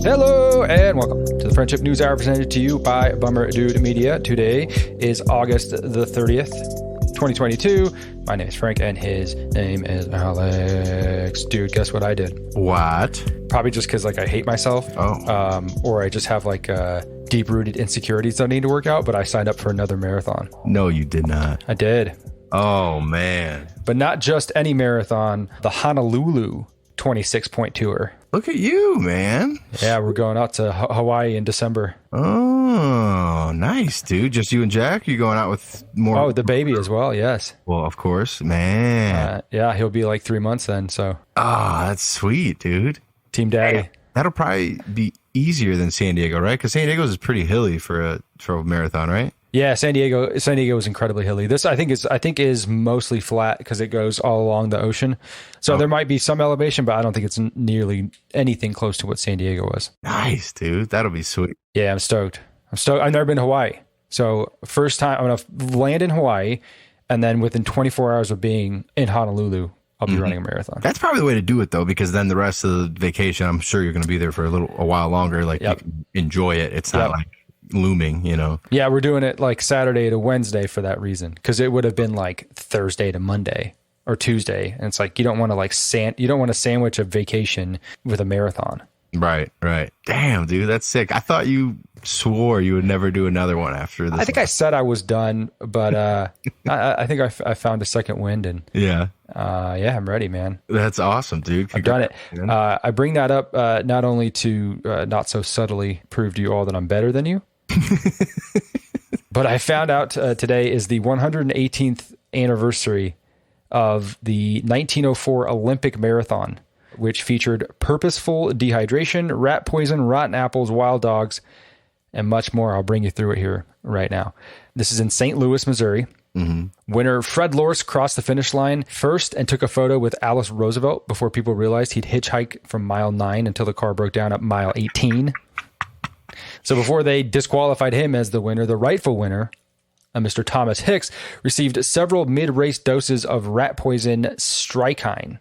Hello and welcome to the Friendship News Hour presented to you by Bummer Dude Media. Today is August the 30th, 2022. My name is Frank and his name is Alex. Dude, guess what I did? What? Probably just because I hate myself. Or I just have deep-rooted insecurities that I need to work out, but I signed up for another marathon. No, you did not. I did. Oh, man. But not just any marathon, the Honolulu 26-point tour. Look at you, man. Yeah, we're going out to Hawaii in December. Oh, nice, dude. Just you and Jack? You going out with more? Oh, the baby as well, yes. Well, of course, man. Yeah, he'll be like 3 months then, so. Oh, that's sweet, dude. Team Daddy. Hey, that'll probably be easier than San Diego, right? Because San Diego is pretty hilly for a marathon, right? Yeah, San Diego is incredibly hilly. This I think is mostly flat because it goes all along the ocean. So There might be some elevation, but I don't think it's nearly anything close to what San Diego was. Nice, dude. That'll be sweet. Yeah, I'm stoked. I've never been to Hawaii. So first time I'm going to land in Hawaii, and then within 24 hours of being in Honolulu, I'll be running a marathon. That's probably the way to do it, though, because then the rest of the vacation, I'm sure you're going to be there for a while longer. You can enjoy it. It's not looming, Yeah, we're doing it like Saturday to Wednesday for that reason, because it would have been like Thursday to Monday or Tuesday, and it's like you don't want to sandwich a vacation with a marathon. Right. Damn, dude, that's sick. I thought you swore you would never do another one after this. I think I said I was done, but I think I found a second wind, and I'm ready, man. That's awesome, dude. I've done it. I bring that up not only to not so subtly prove to you all that I'm better than you, but I found out today is the 118th anniversary of the 1904 Olympic Marathon, which featured purposeful dehydration, rat poison, rotten apples, wild dogs, and much more. I'll bring you through it here right now. This is in St. Louis, Missouri. Mm-hmm. Winner Fred Lorse crossed the finish line first and took a photo with Alice Roosevelt before people realized he'd hitchhike from mile 9 until the car broke down at mile 18. So before they disqualified him as the winner, the rightful winner, Mr. Thomas Hicks, received several mid-race doses of rat poison strychnine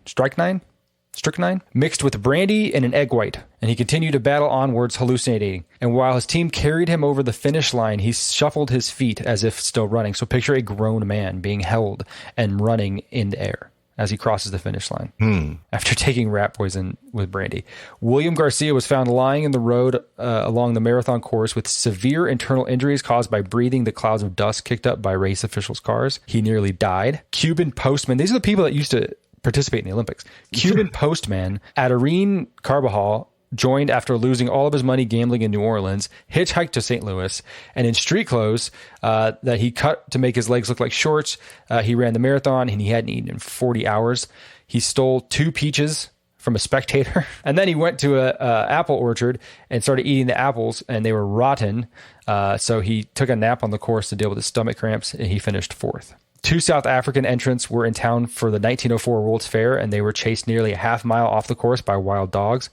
mixed with brandy and an egg white, and he continued to battle onwards, hallucinating. And while his team carried him over the finish line, he shuffled his feet as if still running. So picture a grown man being held and running in the air as he crosses the finish line after taking rat poison with brandy. William Garcia was found lying in the road along the marathon course with severe internal injuries caused by breathing the clouds of dust kicked up by race officials' cars. He nearly died. Cuban postman, these are the people that used to participate in the Olympics. Cuban postman Adarine Carbajal joined after losing all of his money gambling in New Orleans, hitchhiked to St. Louis, and in street clothes that he cut to make his legs look like shorts, he ran the marathon, and he hadn't eaten in 40 hours. He stole 2 peaches from a spectator, and then he went to a apple orchard and started eating the apples, and they were rotten. So he took a nap on the course to deal with his stomach cramps, and he finished 4th. 2 South African entrants were in town for the 1904 World's Fair, and they were chased nearly a half mile off the course by wild dogs.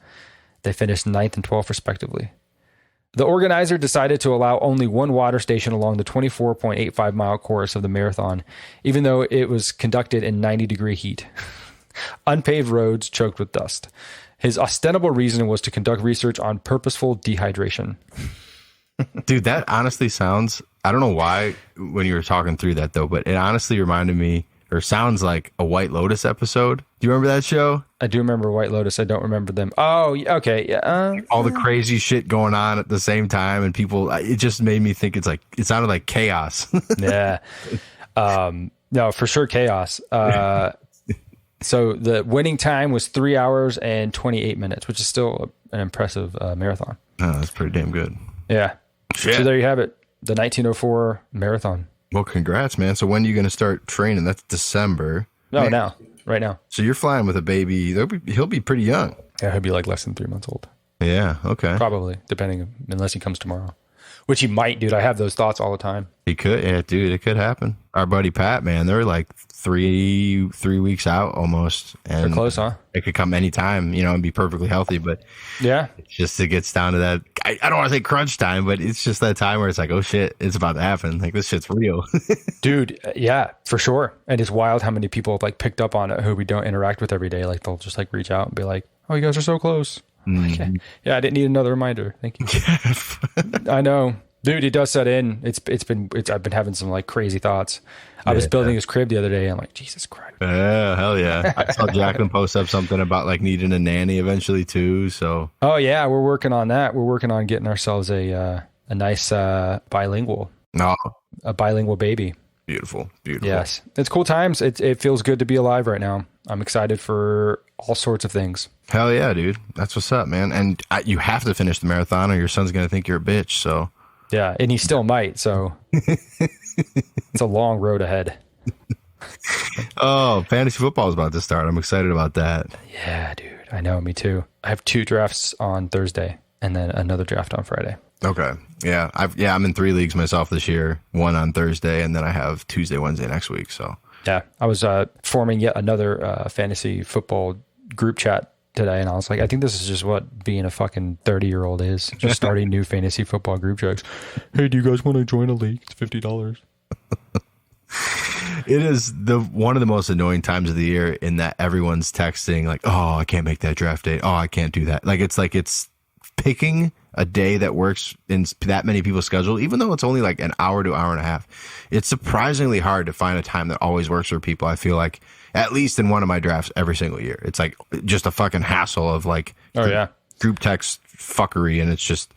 They finished 9th and 12th, respectively. The organizer decided to allow only one water station along the 24.85 mile course of the marathon, even though it was conducted in 90-degree heat. Unpaved roads choked with dust. His ostensible reason was to conduct research on purposeful dehydration. Dude, that honestly sounds, I don't know why when you were talking through that though, but it honestly reminded me, or sounds like, a White Lotus episode. Do you remember that show? I do remember White Lotus. I don't remember them. Oh, okay. Yeah. All the crazy shit going on at the same time, and people, it just made me think it sounded like chaos. Yeah. No, for sure chaos. So the winning time was 3 hours and 28 minutes, which is still an impressive marathon. Oh, that's pretty damn good. Yeah. Shit. So there you have it. The 1904 marathon. Well, congrats, man. So when are you going to start training? That's December. No, now. Right now. So you're flying with a baby. He'll be pretty young. Yeah, he'll be like less than 3 months old. Yeah, okay. Probably, unless he comes tomorrow. Which he might, dude. I have those thoughts all the time. He could. Yeah, dude, it could happen. Our buddy Pat, man, they're like three weeks out almost. And they're close, huh? It could come anytime, and be perfectly healthy. But yeah, it's just, it gets down to that. I don't want to say crunch time, but it's just that time where it's like, oh shit, it's about to happen. Like, this shit's real. Dude, yeah, for sure. And it's wild how many people have like picked up on it who we don't interact with every day. Like, they'll just like reach out and be like, oh, you guys are so close. Okay. Yeah, I didn't need another reminder. Thank you. I know. Dude, it does set in. I've been having some like crazy thoughts. I was building his crib the other day. I'm like, Jesus Christ. Yeah, hell yeah. I saw Jacqueline post up something about like needing a nanny eventually too. So. Oh yeah, we're working on that. We're working on getting ourselves a nice bilingual. No. A bilingual baby. Beautiful. Yes, it's cool times. It feels good to be alive right now. I'm excited for all sorts of things. Hell yeah, dude. That's what's up, man. And you have to finish the marathon or your son's going to think you're a bitch. So. Yeah, and he still might. So it's a long road ahead. Oh, fantasy football is about to start. I'm excited about that. Yeah, dude. I know. Me too. I have 2 drafts on Thursday and then another draft on Friday. Okay. Yeah. I'm in 3 leagues myself this year. 1 on Thursday, and then I have Tuesday, Wednesday next week. So. Yeah, I was forming yet another fantasy football group chat today, and I was like, I think this is just what being a fucking 30-year-old is. Just starting new fantasy football group chats. Hey, do you guys want to join a league? It's $50. It is one of the most annoying times of the year in that everyone's texting like, oh, I can't make that draft date. Oh, I can't do that. Like it's picking a day that works in that many people's schedule, even though it's only like an hour to hour and a half. It's surprisingly hard to find a time that always works for people. I feel like at least in one of my drafts every single year, it's like just a fucking hassle of like group text fuckery. And it's just,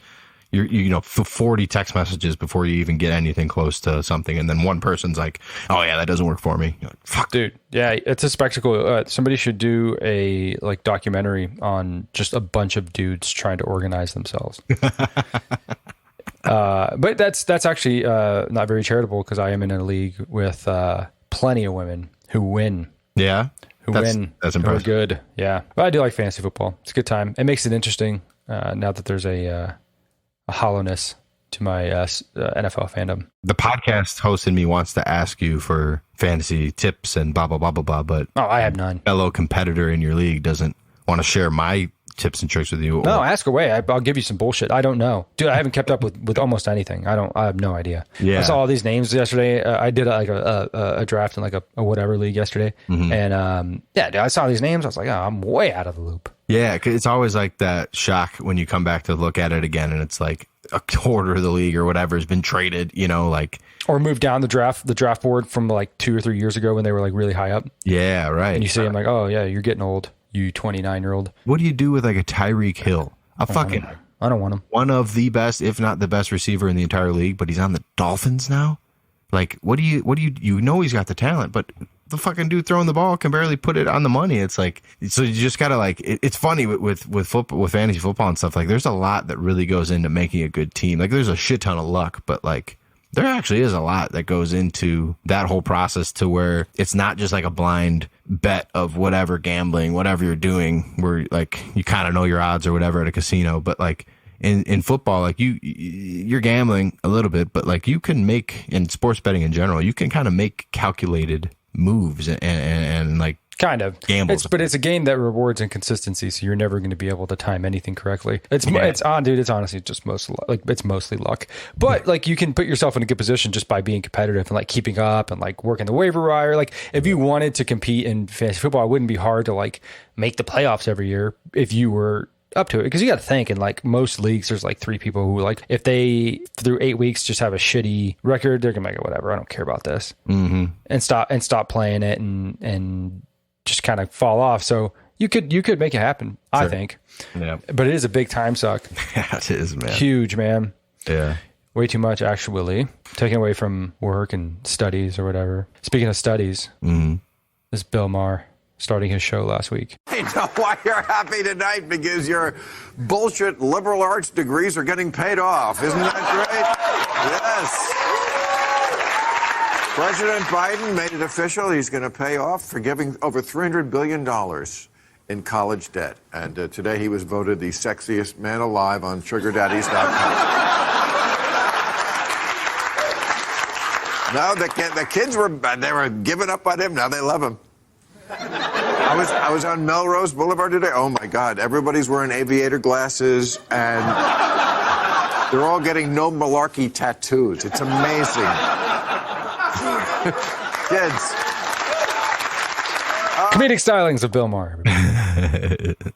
you know, 40 text messages before you even get anything close to something. And then one person's like, oh yeah, that doesn't work for me. You're like, fuck. Dude. Yeah. It's a spectacle. Somebody should do a like documentary on just a bunch of dudes trying to organize themselves. But that's actually not very charitable because I am in a league with plenty of women who win. Yeah. That's impressive. Who are good. Yeah. But I do like fantasy football. It's a good time. It makes it interesting now that there's a hollowness to my NFL fandom. The podcast host in me wants to ask you for fantasy tips and blah, blah, blah, blah, blah. But I have none. Fellow competitor in your league doesn't want to share my tips and tricks with you. No, ask away. I'll give you some bullshit. I don't know. Dude, I haven't kept up with almost anything. I have no idea. Yeah. I saw all these names yesterday. I did a draft in like a whatever league yesterday. Mm-hmm. And dude, I saw these names. I was like, oh, I'm way out of the loop. Yeah, 'cause it's always like that shock when you come back to look at it again and it's like a quarter of the league or whatever has been traded, you know, like. Or moved down the draft board from like 2 or 3 years ago when they were like really high up. Yeah, right. And you see them like, oh yeah, you're getting old. You 29-year-old. What do you do with like a Tyreek Hill? I don't want him. One of the best, if not the best receiver in the entire league, but he's on the Dolphins now. Like, what do you know he's got the talent, but the fucking dude throwing the ball can barely put it on the money. It's like, so you just gotta like, it's funny with football, with fantasy football and stuff. Like there's a lot that really goes into making a good team. Like there's a shit ton of luck, but like there actually is a lot that goes into that whole process to where it's not just like a blind bet of whatever gambling, whatever you're doing, where like you kind of know your odds or whatever at a casino. But like in football, like you're gambling a little bit, but like you can make, in sports betting in general, you can kind of make calculated moves and like kind of gambles. But it's a game that rewards inconsistency, so you're never going to be able to time anything correctly. It's honestly just mostly luck. But like you can put yourself in a good position just by being competitive and like keeping up and like working the waiver wire. Like if you wanted to compete in fantasy football, it wouldn't be hard to like make the playoffs every year if you were up to it, because you got to think in like most leagues there's like 3 people who like if they through 8 weeks just have a shitty record, they're gonna make it whatever, I don't care about this, and stop playing it and just kind of fall off. So you could make it happen, sure. I think. Yeah, but it is a big time suck. Yeah, it is, man. Huge, man. Yeah, way too much actually, taken away from work and studies or whatever. Speaking of studies, this Bill Maher starting his show last week. I know why you're happy tonight, because your bullshit liberal arts degrees are getting paid off. Isn't that great? Yes. President Biden made it official. He's going to pay off for giving over $300 billion in college debt. And today he was voted the sexiest man alive on SugarDaddies.com. No, the kids were giving up on him. Now they love him. I was on Melrose Boulevard today. Oh my God! Everybody's wearing aviator glasses, and they're all getting no malarkey tattoos. It's amazing. Kids. Comedic stylings of Bill Maher.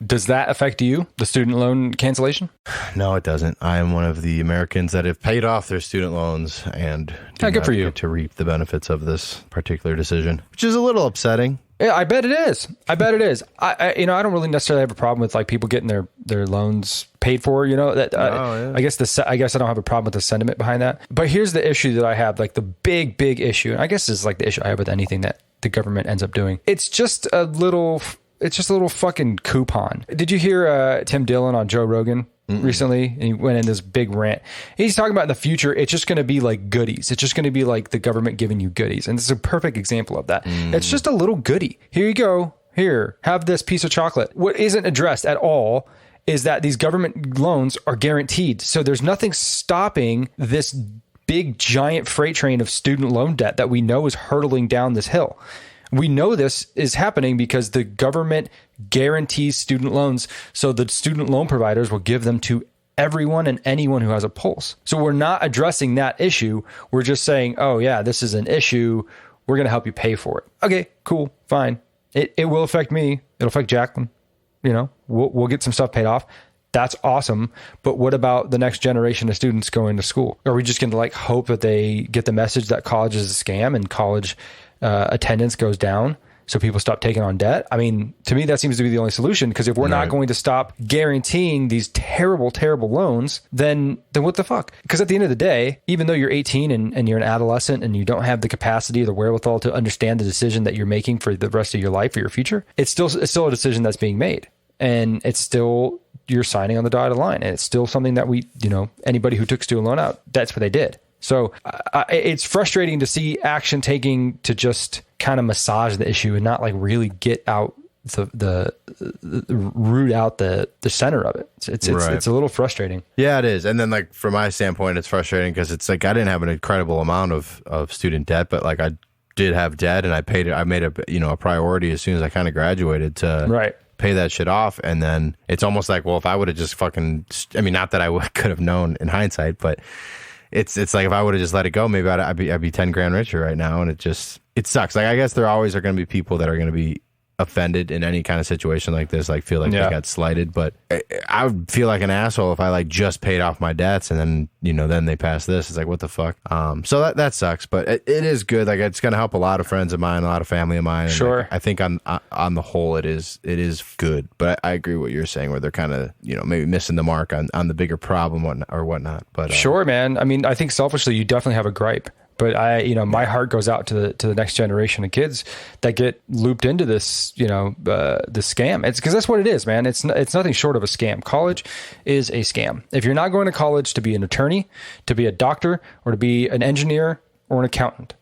Does that affect you, the student loan cancellation? No, it doesn't. I am one of the Americans that have paid off their student loans and good for you. get to reap the benefits of this particular decision, which is a little upsetting. Yeah, I bet it is. I I don't really necessarily have a problem with like people getting their loans paid for. Yeah. I guess I don't have a problem with the sentiment behind that. But here's the issue that I have, like the big issue, and I guess this is like the issue I have with anything that the government ends up doing. It's just a little fucking coupon. Did you hear Tim Dillon on Joe Rogan recently? And he went in this big rant. He's talking about in the future, it's just going to be like goodies. It's just going to be like the government giving you goodies. And this is a perfect example of that. It's just a little goodie. Here you go. Here, have this piece of chocolate. What isn't addressed at all is that these government loans are guaranteed. So there's nothing stopping this big giant freight train of student loan debt that we know is hurtling down this hill. We know this is happening because the government guarantees student loans, so the student loan providers will give them to everyone and anyone who has a pulse. So we're not addressing that issue. We're just saying, oh yeah, this is an issue. We're going to help you pay for it. Okay, cool, fine. It will affect me. It'll affect Jacqueline. We'll get some stuff paid off. That's awesome. But what about the next generation of students going to school? Are we just going to like hope that they get the message that college is a scam and college attendance goes down so people stop taking on debt? I mean, to me, that seems to be the only solution, because if we're not going to stop guaranteeing these terrible, terrible loans, then what the fuck? Because at the end of the day, even though you're 18 and you're an adolescent and you don't have the capacity or the wherewithal to understand the decision that you're making for the rest of your life or your future, it's still a decision that's being made. And it's still, you're signing on the dotted line. And it's still something that anybody who took student loan out, that's what they did. So it's frustrating to see action taking to just kind of massage the issue and not like really get out the root out the center of it. It's a little frustrating. Yeah, it is. And then like from my standpoint, it's frustrating because it's like I didn't have an incredible amount of student debt, but like I did have debt, and I paid it. I made a priority as soon as I kind of graduated to pay that shit off. And then it's almost like, well, if I would have just not that I could have known in hindsight, but it's like if I would have just let it go, maybe I'd be 10 grand richer right now. And it sucks. Like, I guess there always are going to be people that are going to be offended in any kind of situation like this, like feel like they got slighted. But I would feel like an asshole if I like just paid off my debts and then then they pass this. It's like, what the fuck? So that sucks, but it is good. Like, it's going to help a lot of friends of mine, a lot of family of mine. And sure. Like, I think on the whole it is good, but I agree with what you're saying, where they're kind of maybe missing the mark on the bigger problem or whatnot. But sure, man. I mean, I think selfishly you definitely have a gripe. But my heart goes out to the next generation of kids that get looped into this, the scam. It's because that's what it is, man. It's nothing short of a scam. College is a scam. If you're not going to college to be an attorney, to be a doctor, or to be an engineer or an accountant,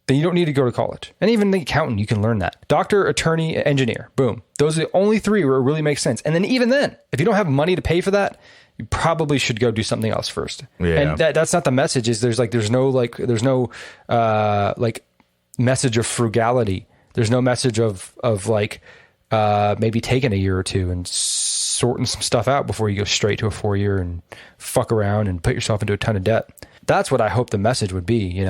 then you don't need to go to college. And even the accountant, you can learn that. Doctor, attorney, engineer, boom. Those are the only three where it really makes sense. And then even then, if you don't have money to pay for that, you probably should go do something else first. Yeah. And that's not the message. Is there's no message of frugality. There's no message of maybe taking a year or two and sorting some stuff out before you go straight to a 4-year and fuck around and put yourself into a ton of debt. That's what I hope the message would be.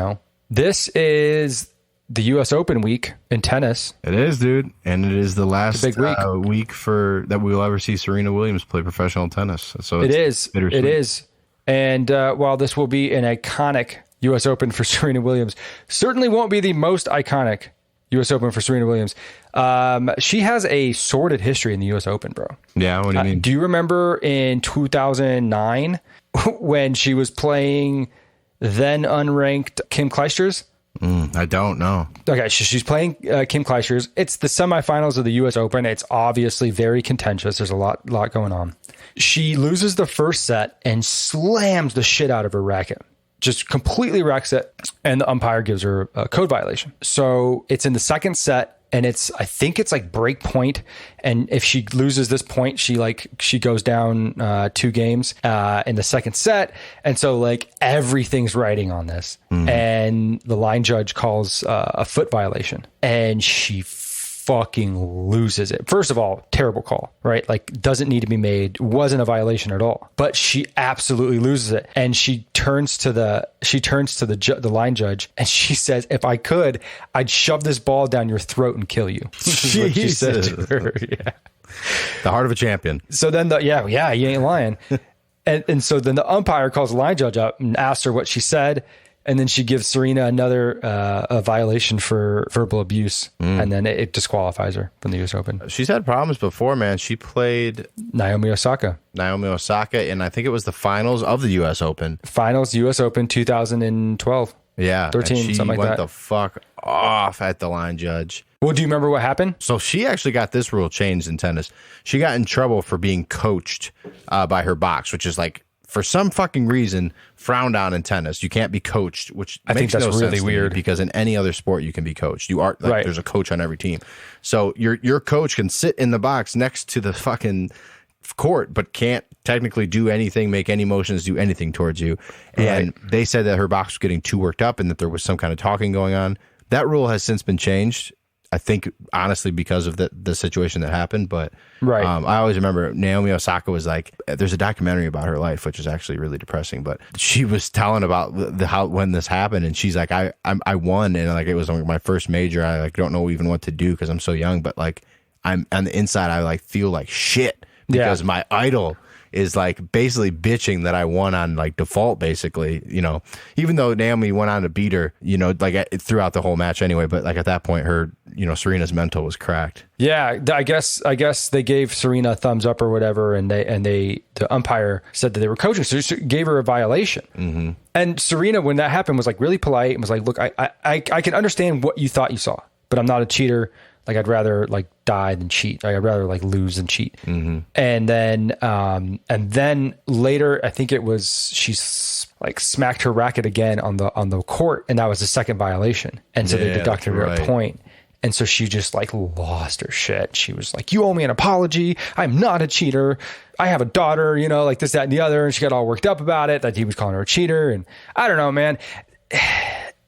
This is the U.S. Open week in tennis. It is, dude. And it is the last big week that we will ever see Serena Williams play professional tennis. So it is. And while this will be an iconic U.S. Open for Serena Williams, certainly won't be the most iconic U.S. Open for Serena Williams. She has a sordid history in the U.S. Open, bro. Yeah, what do you mean? Do you remember in 2009 when she was playing then unranked Kim Clijsters? I don't know. Okay, she's playing Kim Clijsters. It's the semifinals of the U.S. Open. It's obviously very contentious. There's a lot going on. She loses the first set and slams the shit out of her racket. Just completely wrecks it, and the umpire gives her a code violation. So it's in the second set, and I think it's like break point. And if she loses this point, she goes down 2 games in the second set. And so like everything's riding on this. Mm-hmm. And the line judge calls a foot violation, and she fucking loses it. First of all, terrible call, right? Like, doesn't need to be made. Wasn't a violation at all. But she absolutely loses it, and she turns to the line judge, and she says, "If I could, I'd shove this ball down your throat and kill you." This is what she said to her. Yeah. The heart of a champion. So then you ain't lying. and so then the umpire calls the line judge up and asks her what she said. And then she gives Serena another a violation for verbal abuse. And then it disqualifies her from the U.S. Open. She's had problems before, man. She played Naomi Osaka. And I think it was the finals of the U.S. Open. Finals, U.S. Open 2012. Yeah. 13, and she something like went that. the fuck off at the line judge. Well, do you remember what happened? So she actually got this rule changed in tennis. She got in trouble for being coached by her box, which is like, for some fucking reason, frowned on in tennis. You can't be coached, which I think that's no really sense weird. because in any other sport you can be coached. You are like, Right. There's a coach on every team. So your coach can sit in the box next to the fucking court, but can't technically do anything, make any motions, do anything towards you. And they said that her box was getting too worked up and that there was some kind of talking going on. That rule has since been changed. I think, honestly, because of the situation that happened. But Right. I always remember Naomi Osaka was like, there's a documentary about her life, which is actually really depressing. But she was telling about how when this happened, and she's like, I won, and like it was my first major. I like don't know even what to do because I'm so young. But like I'm on the inside, I like feel like shit because my idol is like basically bitching that I won on like default, basically, you know, even though Naomi went on to beat her, you know, like throughout the whole match anyway. But like at that point, her, you know, Serena's mental was cracked. Yeah, I guess they gave Serena a thumbs up or whatever, and the umpire said that they were coaching, so she gave her a violation. Mm-hmm. And Serena, when that happened, was like really polite and was like, "Look, I can understand what you thought you saw, but I'm not a cheater. Like I'd rather like die than cheat. Like, I'd rather like lose than cheat." Mm-hmm. And then later, I think it was she's like smacked her racket again on the court, and that was the second violation. And so they deducted her a point. And so she just like lost her shit. She was like, "You owe me an apology. I'm not a cheater. I have a daughter, you know, like this, that, and the other." And she got all worked up about it, that he was calling her a cheater. And I don't know, man.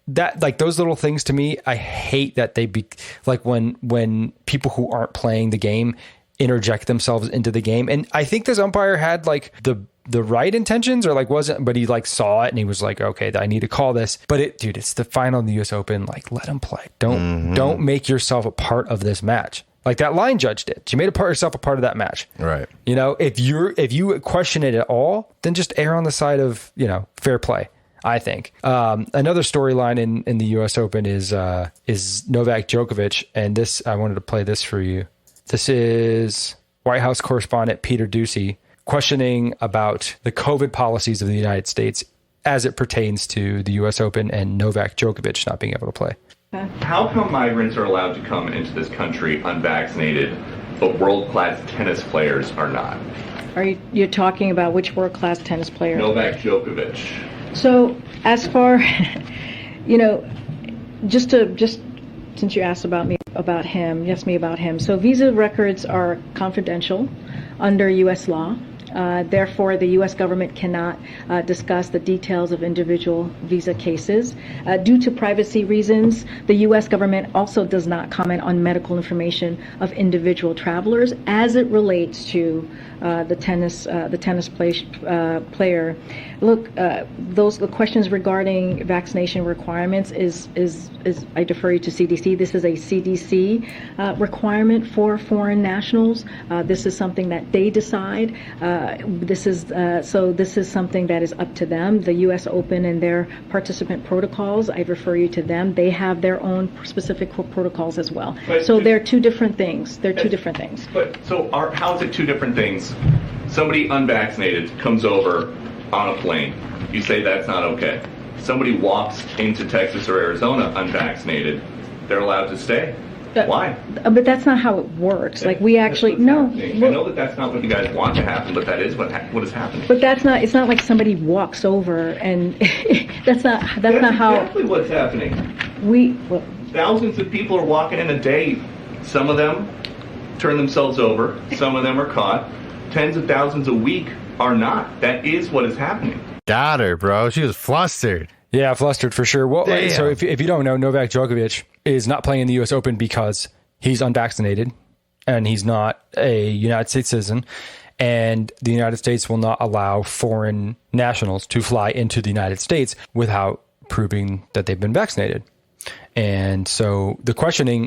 That like those little things to me, I hate that they be like when people who aren't playing the game interject themselves into the game. And I think this umpire had like the right intentions, or like wasn't, but he like saw it and he was like, okay, I need to call this. But it's the final of the US Open. Like, let him play. Don't make yourself a part of this match. Like that line judge did. She made yourself a part of that match. Right. You know, if you question it at all, then just err on the side of, you know, fair play, I think. Another storyline in the US Open is Novak Djokovic. And this, I wanted to play this for you. This is White House correspondent Peter Doocy questioning about the COVID policies of the United States as it pertains to the US Open and Novak Djokovic not being able to play. How come migrants are allowed to come into this country unvaccinated, but world-class tennis players are not? You're talking about which world-class tennis player? Novak Djokovic. So as far, you know, just since you asked you asked me about him. So visa records are confidential under U.S. law. Therefore, the U.S. government cannot discuss the details of individual visa cases. Due to privacy reasons, the U.S. government also does not comment on medical information of individual travelers as it relates to the tennis player. Look, the questions regarding vaccination requirements is I defer you to CDC. This is a CDC requirement for foreign nationals. This is something that they decide. This is something that is up to them. The U.S. Open and their participant protocols, I refer you to them. They have their own specific protocols as well. So they're two different things. But so how is it two different things? Somebody unvaccinated comes over on a plane. You say that's not okay. Somebody walks into Texas or Arizona unvaccinated. They're allowed to stay. Why? But that's not how it works. Like we actually no. I know that that's not what you guys want to happen, but that is what is happening. But that's not. It's not like somebody walks over and that's not how. Exactly what's happening. Thousands of people are walking in a day. Some of them turn themselves over. Some of them are caught. Tens of thousands a week are not. That is what is happening. Got her, bro. She was flustered. Yeah, flustered for sure. Well, so if you don't know, Novak Djokovic is not playing in the U.S. Open because he's unvaccinated and he's not a United States citizen. And the United States will not allow foreign nationals to fly into the United States without proving that they've been vaccinated. And so the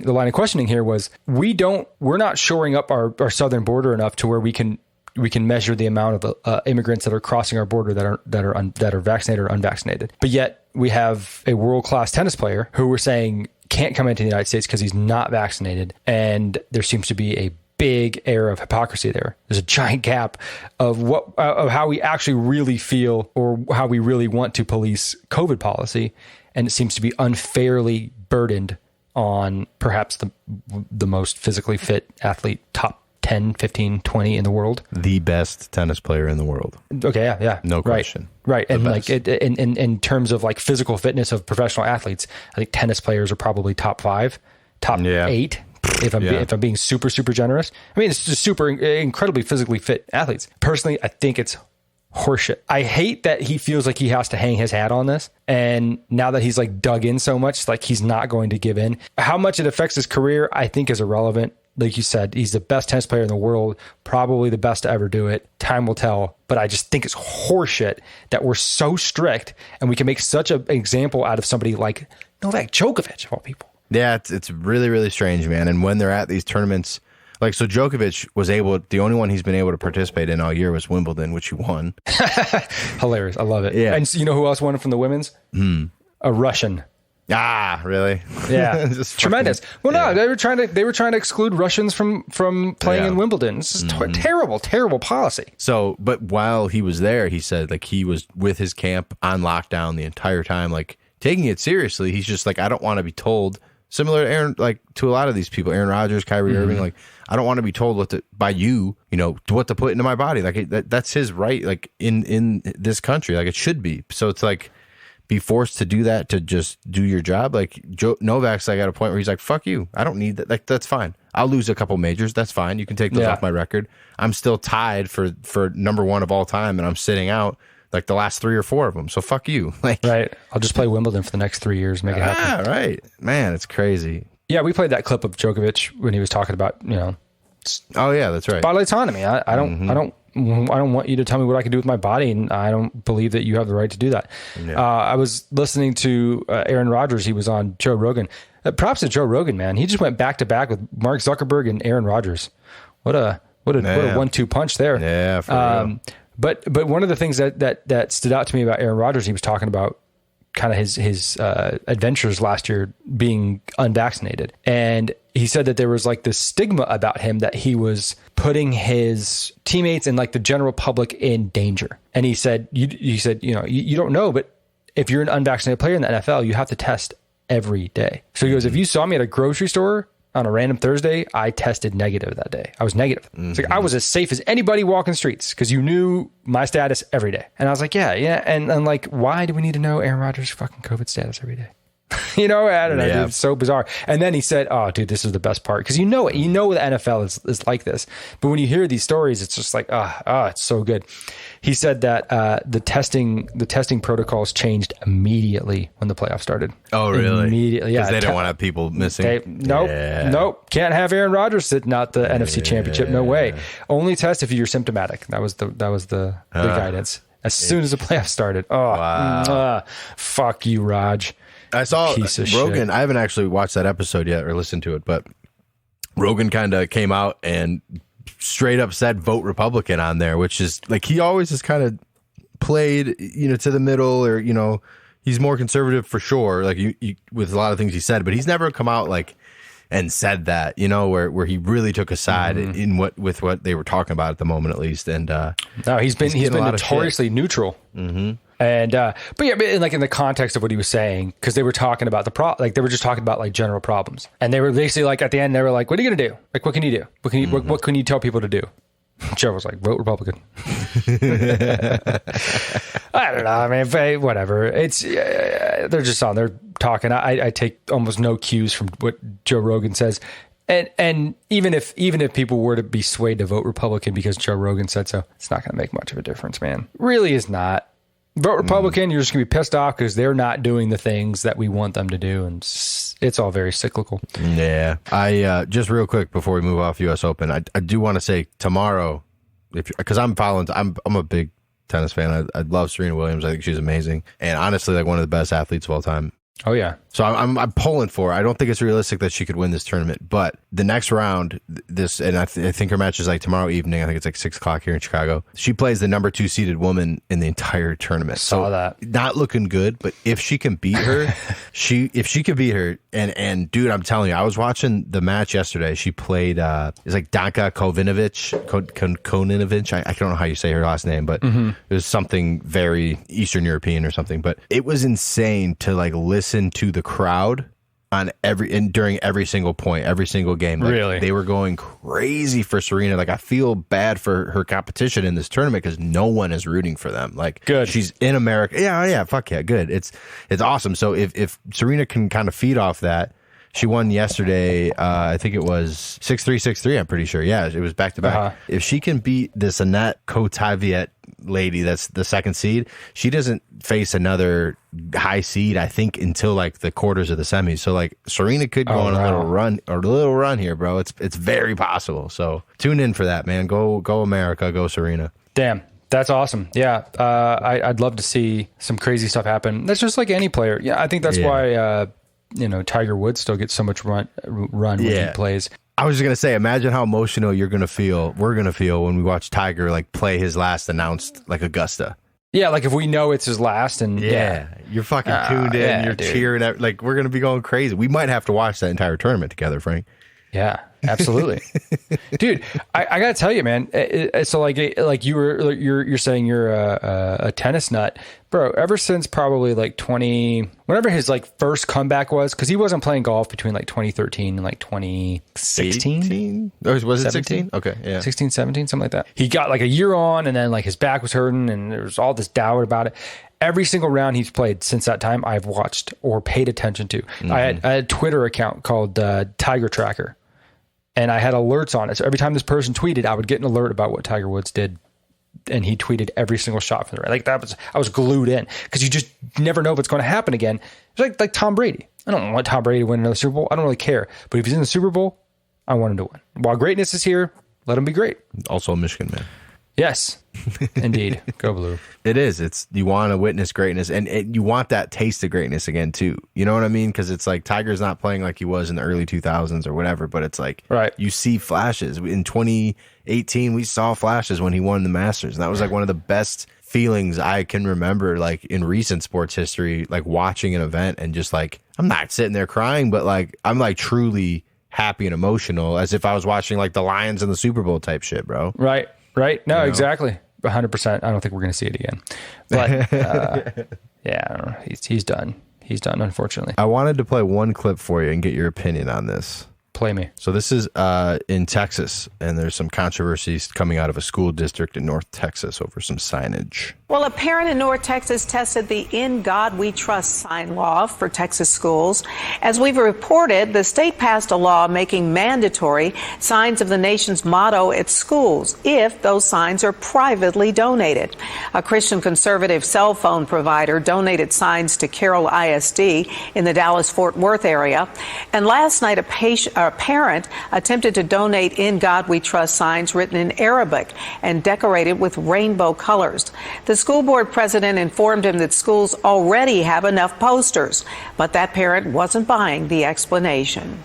line of questioning here was, we're not shoring up our southern border enough to where we can measure the amount of immigrants that are crossing our border that are vaccinated or unvaccinated. But yet we have a world-class tennis player who we're saying can't come into the United States because he's not vaccinated. And there seems to be a big air of hypocrisy there. There's a giant gap of how we actually really feel or how we really want to police COVID policy. And it seems to be unfairly burdened on perhaps the most physically fit athlete, top 10, 15, 20 in the world. The best tennis player in the world. Okay, yeah. No question. Right. And best. like in terms of like physical fitness of professional athletes, I think tennis players are probably top 5, top 8. If I'm being super, super generous. I mean, it's just super incredibly physically fit athletes. Personally, I think it's horseshit. I hate that he feels like he has to hang his hat on this. And now that he's like dug in so much, like he's not going to give in. How much it affects his career, I think is irrelevant. Like you said, he's the best tennis player in the world, probably the best to ever do it. Time will tell. But I just think it's horseshit that we're so strict and we can make such an example out of somebody like Novak Djokovic, of all people. Yeah, it's really, really strange, man. And when they're at these tournaments, like, so Djokovic was the only one he's been able to participate in all year was Wimbledon, which he won. Hilarious. I love it. Yeah. And you know who else won it from the women's? A Russian. Ah, really? Yeah. Tremendous. Well, no, they were trying to exclude Russians from playing in Wimbledon. This is terrible, terrible policy. So, but while he was there, he said like he was with his camp on lockdown the entire time, like taking it seriously. He's just like, I don't want to be told, similar to Aaron, like to a lot of these people, Aaron Rodgers, Kyrie Irving, like I don't want to be told what to put into my body. Like that's his right, like in this country, like it should be. So it's like, be forced to do that to just do your job. Like Novak's like at a point where he's like, fuck you. I don't need that. Like, that's fine. I'll lose a couple majors. That's fine. You can take those off my record. I'm still tied for number 1 of all time. And I'm sitting out like the last 3 or 4 of them. So fuck you. Like, right. I'll just play Wimbledon for the next 3 years. Make it happen. Ah, right. Man, it's crazy. Yeah. We played that clip of Djokovic when he was talking about, oh yeah, that's right. Bodily autonomy. I don't want you to tell me what I can do with my body, and I don't believe that you have the right to do that. Yeah. I was listening to Aaron Rodgers. He was on Joe Rogan. Props to Joe Rogan, man. He just went back to back with Mark Zuckerberg and Aaron Rodgers. What a 1-2 punch there. Yeah, for real. But one of the things that stood out to me about Aaron Rodgers, he was talking about kind of his adventures last year being unvaccinated. And he said that there was like this stigma about him that he was putting his teammates and like the general public in danger. And he said, you don't know, but if you're an unvaccinated player in the NFL, you have to test every day. So he goes, if you saw me at a grocery store on a random Thursday, I tested negative that day. I was negative. It's like I was as safe as anybody walking streets because you knew my status every day. And I was like, yeah. And like, why do we need to know Aaron Rodgers' fucking COVID status every day? I don't know. Yeah. Dude, it's so bizarre. And then he said, oh, dude, this is the best part. Because you know the NFL is like this. But when you hear these stories, it's just like, it's so good. He said that the testing protocols changed immediately when the playoffs started. Oh, really? Immediately, yeah. Because they don't want to have people missing. Nope. Can't have Aaron Rodgers sitting out the NFC Championship. No way. Only test if you're symptomatic. That was the guidance. As soon as the playoffs started. Oh, wow. Fuck you, Raj. I saw Rogan. Shit. I haven't actually watched that episode yet or listened to it, but Rogan kind of came out and straight up said vote Republican on there, which is like he always has kind of played, to the middle, or he's more conservative for sure, like you with a lot of things he said, but he's never come out like and said that, where he really took a side in with what they were talking about at the moment, at least. And no, he's been notoriously neutral. Mm-hmm. And but like in the context of what he was saying, because they were talking about they were just talking about like general problems, and they were basically like at the end they were like, "What are you gonna do? Like, what can you do? What can you tell people to do?" Joe was like, "Vote Republican." I don't know. I mean, whatever. It's they're just on there talking. I take almost no cues from what Joe Rogan says. And even if people were to be swayed to vote Republican because Joe Rogan said so, it's not going to make much of a difference, man. Really is not. Vote Republican, you're just going to be pissed off because they're not doing the things that we want them to do, and it's all very cyclical. Yeah. I just real quick before we move off U.S. Open, I do want to say tomorrow, because I'm a big tennis fan. I love Serena Williams. I think she's amazing, and honestly, like one of the best athletes of all time. Oh yeah, So I'm pulling for her. I don't think it's realistic that she could win this tournament, but the next round, and I think her match is like tomorrow evening. I think it's like 6:00 here in Chicago. She plays the number 2 seeded woman in the entire tournament. Saw that. Not looking good, but if she can beat her, if she can beat her, and dude, I'm telling you, I was watching the match yesterday. She played, it's like Danka Kovinovic. I don't know how you say her last name, but it was something very Eastern European or something. But it was insane to like listen to the crowd on during every single point, every single game. Like, really? They were going crazy for Serena. Like, I feel bad for her competition in this tournament because no one is rooting for them. Like, good. She's in America. Yeah, fuck yeah, good. It's awesome. So if Serena can kind of feed off that, she won yesterday. I think it was 6-3, 6-3. I'm pretty sure. Yeah, it was back to back. If she can beat this Annette Kotaviet lady, that's the second seed, she doesn't face another high seed, I think, until like the quarters of the semis. So like Serena could go on a little run here, bro. It's very possible. So tune in for that, man. Go America, go Serena. Damn. That's awesome. Yeah. I'd love to see some crazy stuff happen. That's just like any player. Yeah. I think that's why, Tiger Woods still gets so much run when he plays. I was just going to say, imagine how emotional we're going to feel when we watch Tiger like play his last announced like Augusta. Yeah, like if we know it's his last and you're fucking tuned in, you're cheering at, like we're going to be going crazy. We might have to watch that entire tournament together, Frank. Yeah, absolutely. Dude, I got to tell you, man, so like you're saying you're a tennis nut. Bro, ever since probably like whenever his like first comeback was, because he wasn't playing golf between like 2013 and like 2016. Was it 16? Okay, yeah. 16, 17, something like that. He got like a year on and then like his back was hurting and there was all this doubt about it. Every single round he's played since that time, I've watched or paid attention to. I had a Twitter account called Tiger Tracker, and I had alerts on it. So every time this person tweeted, I would get an alert about what Tiger Woods did. And he tweeted every single shot from the right. Like I was glued in because you just never know what's going to happen again. It's like Tom Brady. I don't want Tom Brady to win another Super Bowl. I don't really care. But if he's in the Super Bowl, I want him to win. While greatness is here, let him be great. Also a Michigan man. Yes, indeed. Go Blue. It is. You want to witness greatness, and you want that taste of greatness again too. You know what I mean? Because it's like Tiger's not playing like he was in the early 2000s or whatever, but it's like you see flashes. In 2018, we saw flashes when he won the Masters, and that was like one of the best feelings I can remember, like in recent sports history, like watching an event and just like I'm not sitting there crying, but like I'm like truly happy and emotional as if I was watching like the Lions in the Super Bowl type shit, bro. Right. No, exactly. 100%. I don't think we're going to see it again. But yeah, I don't know. He's done. He's done, unfortunately. I wanted to play one clip for you and get your opinion on this. Play me. So this is in Texas, and there's some controversies coming out of a school district in North Texas over some signage. Well, a parent in North Texas tested the "In God We Trust" sign law for Texas schools. As we've reported, the state passed a law making mandatory signs of the nation's motto at schools if those signs are privately donated. A Christian conservative cell phone provider donated signs to Carroll ISD in the Dallas-Fort Worth area. And last night, a parent attempted to donate "In God We Trust" signs written in Arabic and decorated with rainbow colors. The school board president informed him that schools already have enough posters, but that parent wasn't buying the explanation.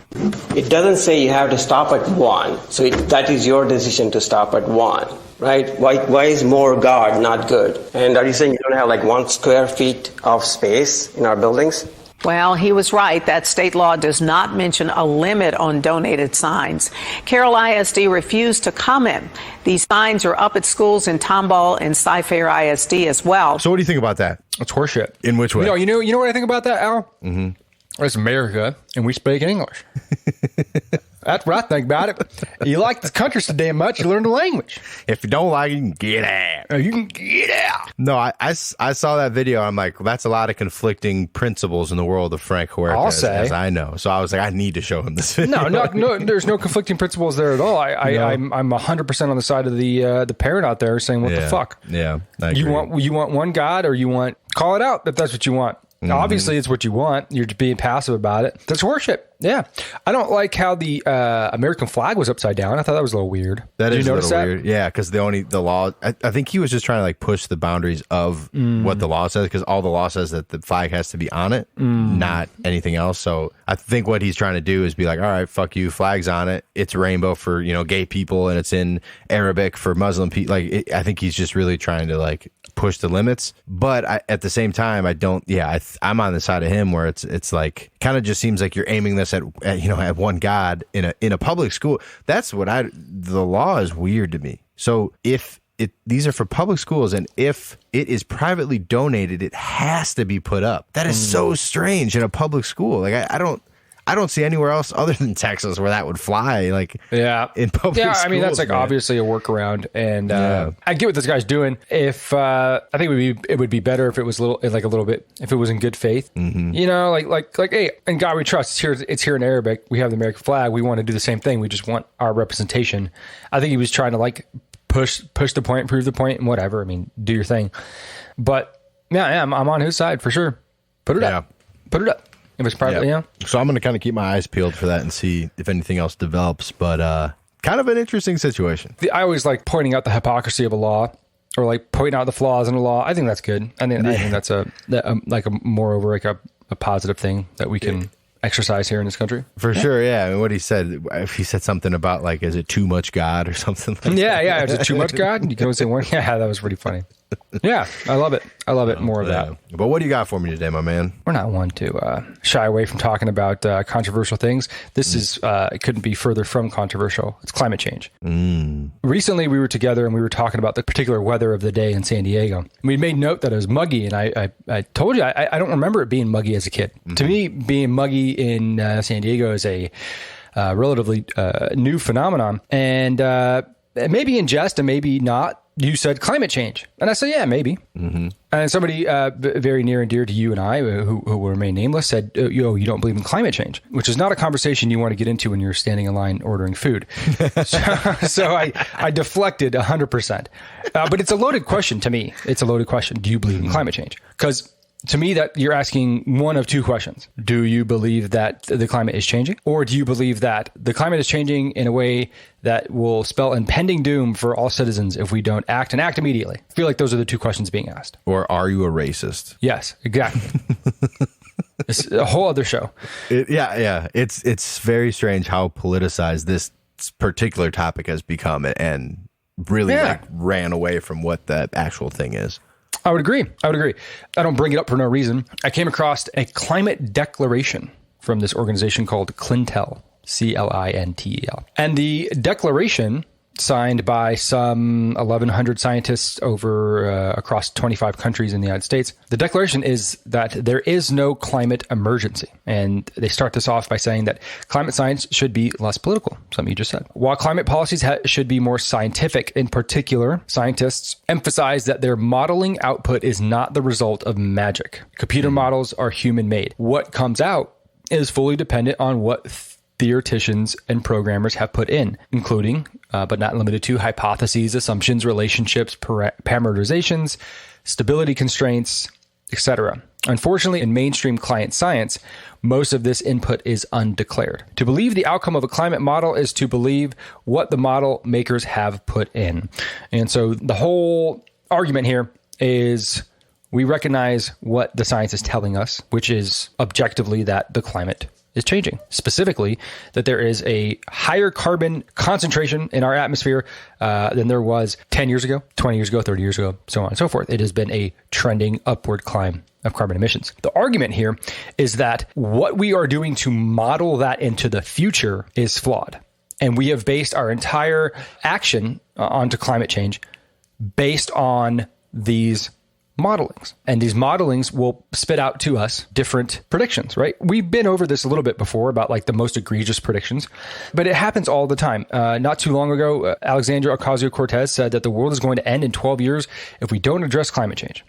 It doesn't say you have to stop at one, so that is your decision to stop at one, right? Why is more God not good? And are you saying you don't have like 1 square feet of space in our buildings? Well, he was right. That state law does not mention a limit on donated signs. Carroll ISD refused to comment. These signs are up at schools in Tomball and Cy-Fair ISD as well. So what do you think about that? It's horseshit. In which way? You know what I think about that, Al? Mm-hmm. It's America, and we speak English. That's what I think about it. You like the country so damn much, you learn the language. If you don't like it, you can get out. You can get out. No, I saw that video. I'm like, well, that's a lot of conflicting principles in the world of Frank Huertas, as I know. So I was like, I need to show him this video. No, there's no conflicting principles there at all. I'm 100% on the side of the parent out there saying, what the fuck? Yeah. You want one God, or you want, call it out if that's what you want. Obviously, it's what you want. You're just being passive about it. That's worship. Yeah. I don't like how the American flag was upside down. I thought that was a little weird. Did you notice that? Weird. Yeah, because the law, I think he was just trying to like push the boundaries of what the law says, because all the law says that the flag has to be on it, not anything else. So I think what he's trying to do is be like, all right, fuck you, flag's on it. It's rainbow for, gay people, and it's in Arabic for Muslim people. Like, I think he's just really trying to like push the limits. But at the same time, I'm on the side of him where it's like kind of just seems like you're aiming this at one God in a public school. That's the law is weird to me. So if these are for public schools, and if it is privately donated, it has to be put up. That is so strange in a public school. Like I don't see anywhere else other than Texas where that would fly. Like, in public schools. I mean, that's like obviously a workaround, and I get what this guy's doing. If I think it would be better if it was a little bit, if it was in good faith. Like hey, in God we trust. It's here in Arabic. We have the American flag. We want to do the same thing. We just want our representation. I think he was trying to like push the point, prove the point, and whatever. I mean, do your thing. But I'm on his side for sure. Put it up. Put it up. If it's private, So I'm going to kind of keep my eyes peeled for that and see if anything else develops. But kind of an interesting situation. I always like pointing out the hypocrisy of a law, or like pointing out the flaws in a law. I think that's good. I think that's moreover like a positive thing that we can exercise here in this country. For sure, yeah. I mean, what he said something about like, is it too much God or something like that? Yeah. Is it too much God? You can only say one. Yeah, that was pretty funny. Yeah, I love it. More of that. But what do you got for me today, my man? We're not one to shy away from talking about controversial things. This is it couldn't be further from controversial. It's climate change. Recently, we were together and we were talking about the particular weather of the day in San Diego. We made note that it was muggy, and I told you I don't remember it being muggy as a kid. To me, being muggy in San Diego is a relatively new phenomenon, and maybe in jest and maybe not. You said climate change. And I said, yeah, maybe. And somebody very near and dear to you and I, who will remain nameless, said, you don't believe in climate change, which is not a conversation you want to get into when you're standing in line ordering food. so I deflected 100%. But it's a loaded question to me. It's a loaded question. Do you believe in climate change? Because to me, that you're asking one of two questions. Do you believe that the climate is changing? Or do you believe that the climate is changing in a way that will spell impending doom for all citizens if we don't act, and act immediately? I feel like those are the two questions being asked. Or are you a racist? Yes, exactly. It's a whole other show. It's very strange how politicized this particular topic has become, and really ran away from what that actual thing is. I would agree. I don't bring it up for no reason. I came across a climate declaration from this organization called Clintel, Clintel. And the declaration, signed by some 1,100 scientists across 25 countries in the United States, the declaration is that there is no climate emergency. And they start this off by saying that climate science should be less political, something you just said. While climate policies should be more scientific, in particular, scientists emphasize that their modeling output is not the result of magic. Computer models are human-made. What comes out is fully dependent on what theoreticians and programmers have put in, including, but not limited to, hypotheses, assumptions, relationships, parameterizations, stability constraints, etc. Unfortunately, in mainstream client science, most of this input is undeclared. To believe the outcome of a climate model is to believe what the model makers have put in. And so the whole argument here is we recognize what the science is telling us, which is objectively that the climate is changing. Specifically, that there is a higher carbon concentration in our atmosphere than there was 10 years ago, 20 years ago, 30 years ago, so on and so forth. It has been a trending upward climb of carbon emissions. The argument here is that what we are doing to model that into the future is flawed. And we have based our entire action onto climate change based on these modelings. And these modelings will spit out to us different predictions, right? We've been over this a little bit before about like the most egregious predictions, but it happens all the time. Not too long ago, Alexandria Ocasio-Cortez said that the world is going to end in 12 years if we don't address climate change,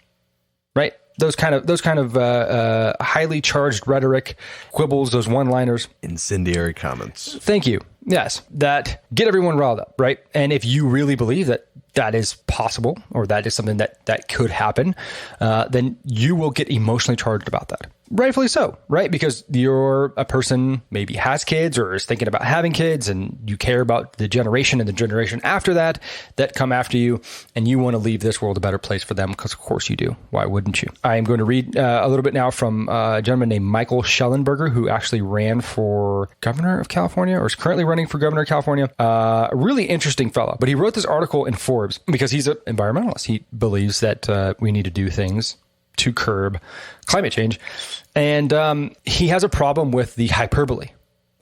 right? Those kind of highly charged rhetoric, quibbles, those one-liners. Incendiary comments. Thank you. Yes, that get everyone riled up, right? And if you really believe that that is possible, or that is something that could happen, then you will get emotionally charged about that. Rightfully so, right? Because you're a person maybe has kids or is thinking about having kids, and you care about the generation and the generation after that come after you, and you want to leave this world a better place for them, because of course you do. Why wouldn't you? I am going to read a little bit now from a gentleman named Michael Schellenberger, who actually ran for governor of California, or is currently running for governor of California. A really interesting fellow. But he wrote this article in Forbes because he's an environmentalist. He believes that we need to do things to curb climate change. And he has a problem with the hyperbole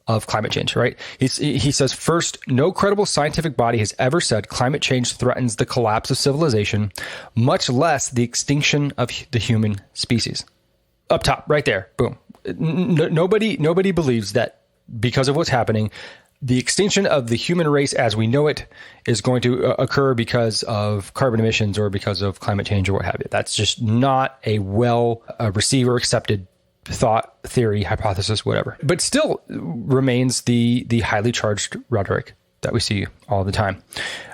of climate change, right? He says, first, no credible scientific body has ever said climate change threatens the collapse of civilization, much less the extinction of the human species. Up top, right there, boom. Nobody believes that because of what's happening, the extinction of the human race as we know it is going to occur because of carbon emissions or because of climate change or what have you. That's just not a receiver accepted thought, theory, hypothesis, whatever. But still remains the highly charged rhetoric that we see all the time.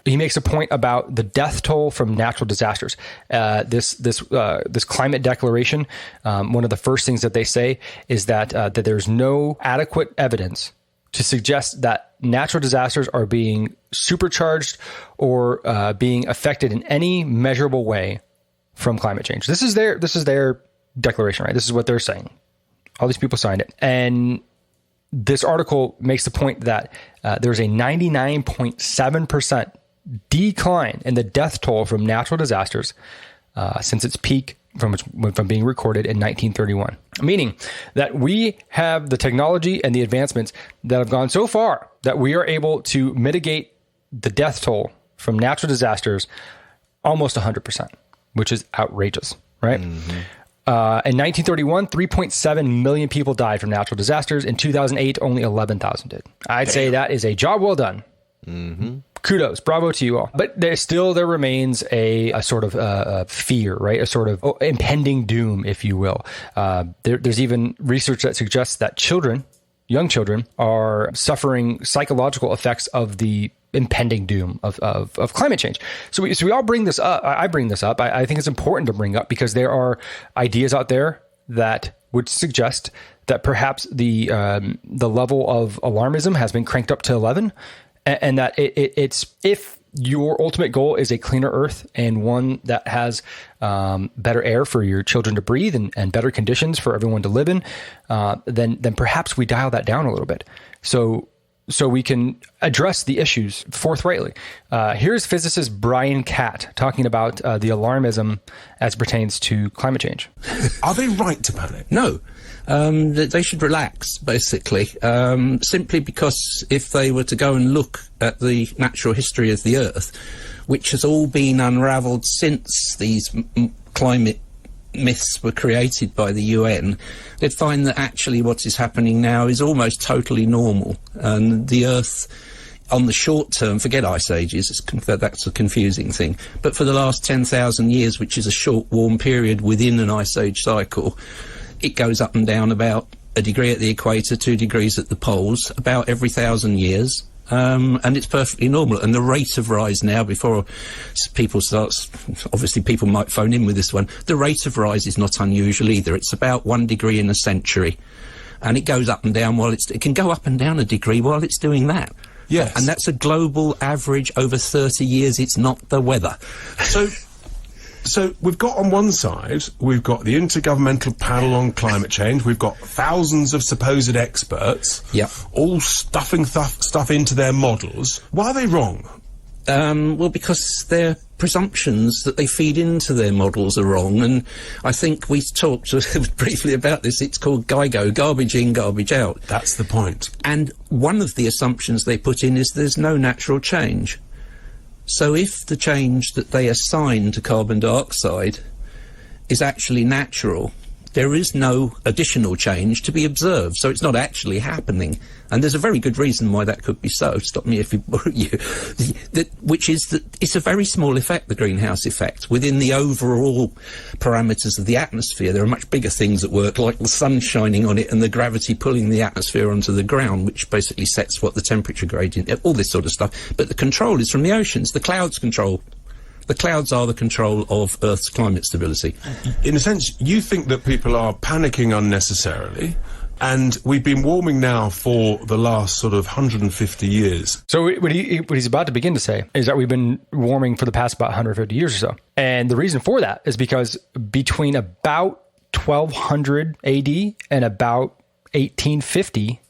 He makes a point about the death toll from natural disasters. This climate declaration, one of the first things that they say is that there's no adequate evidence to suggest that natural disasters are being supercharged or being affected in any measurable way from climate change. This is their declaration, right? This is what they're saying. All these people signed it. And this article makes the point that there's a 99.7% decline in the death toll from natural disasters since its peak from being recorded in 1931, meaning that we have the technology and the advancements that have gone so far that we are able to mitigate the death toll from natural disasters almost 100%, which is outrageous, right? Mm-hmm. In 1931, 3.7 million people died from natural disasters. In 2008, only 11,000 did. I'd say that is a job well done. Mm-hmm. Kudos, bravo to you all. But there remains a sort of fear, right? A sort of impending doom, if you will. There's even research that suggests that young children, are suffering psychological effects of the impending doom of climate change. So we all bring this up. I bring this up. I think it's important to bring up because there are ideas out there that would suggest that perhaps the level of alarmism has been cranked up to 11. And that it's if your ultimate goal is a cleaner earth and one that has better air for your children to breathe and better conditions for everyone to live in, then perhaps we dial that down a little bit. So we can address the issues forthrightly. Here's physicist Brian Catt talking about the alarmism as pertains to climate change. Are they right to panic? No. They should relax, basically, simply because if they were to go and look at the natural history of the Earth, which has all been unravelled since these climate myths were created by the UN, they'd find that actually what is happening now is almost totally normal. And the Earth, on the short term, forget ice ages, that's a confusing thing, but for the last 10,000 years, which is a short warm period within an ice age cycle, it goes up and down about a degree at the equator, 2 degrees at the poles, about every 1,000 years. And it's perfectly normal. And the rate of rise now, before people start, obviously people might phone in with this one, the rate of rise is not unusual either. It's about 1 degree in a century. And it goes up and down it can go up and down a degree while it's doing that. Yes. And that's a global average over 30 years. It's not the weather. So we've got on one side, we've got the Intergovernmental Panel on Climate Change. We've got thousands of supposed experts, all stuffing stuff into their models. Why are they wrong? Well, because their presumptions that they feed into their models are wrong. And I think we talked briefly about this. It's called GIGO, garbage in, garbage out. That's the point. And one of the assumptions they put in is there's no natural change. So if the change that they assign to carbon dioxide is actually natural, there is no additional change to be observed, so it's not actually happening. And there's a very good reason why that could be so. Stop me if you which is that it's a very small effect, the greenhouse effect, within the overall parameters of the atmosphere. There are much bigger things at work, like the sun shining on it and the gravity pulling the atmosphere onto the ground, which basically sets what the temperature gradient, all this sort of stuff. But the control is from the oceans. The clouds control The clouds are the control of Earth's climate stability. In a sense, you think that people are panicking unnecessarily, and we've been warming now for the last sort of 150 years. So what he's about to begin to say is that we've been warming for the past about 150 years or so. And the reason for that is because between about 1200 AD and about 1850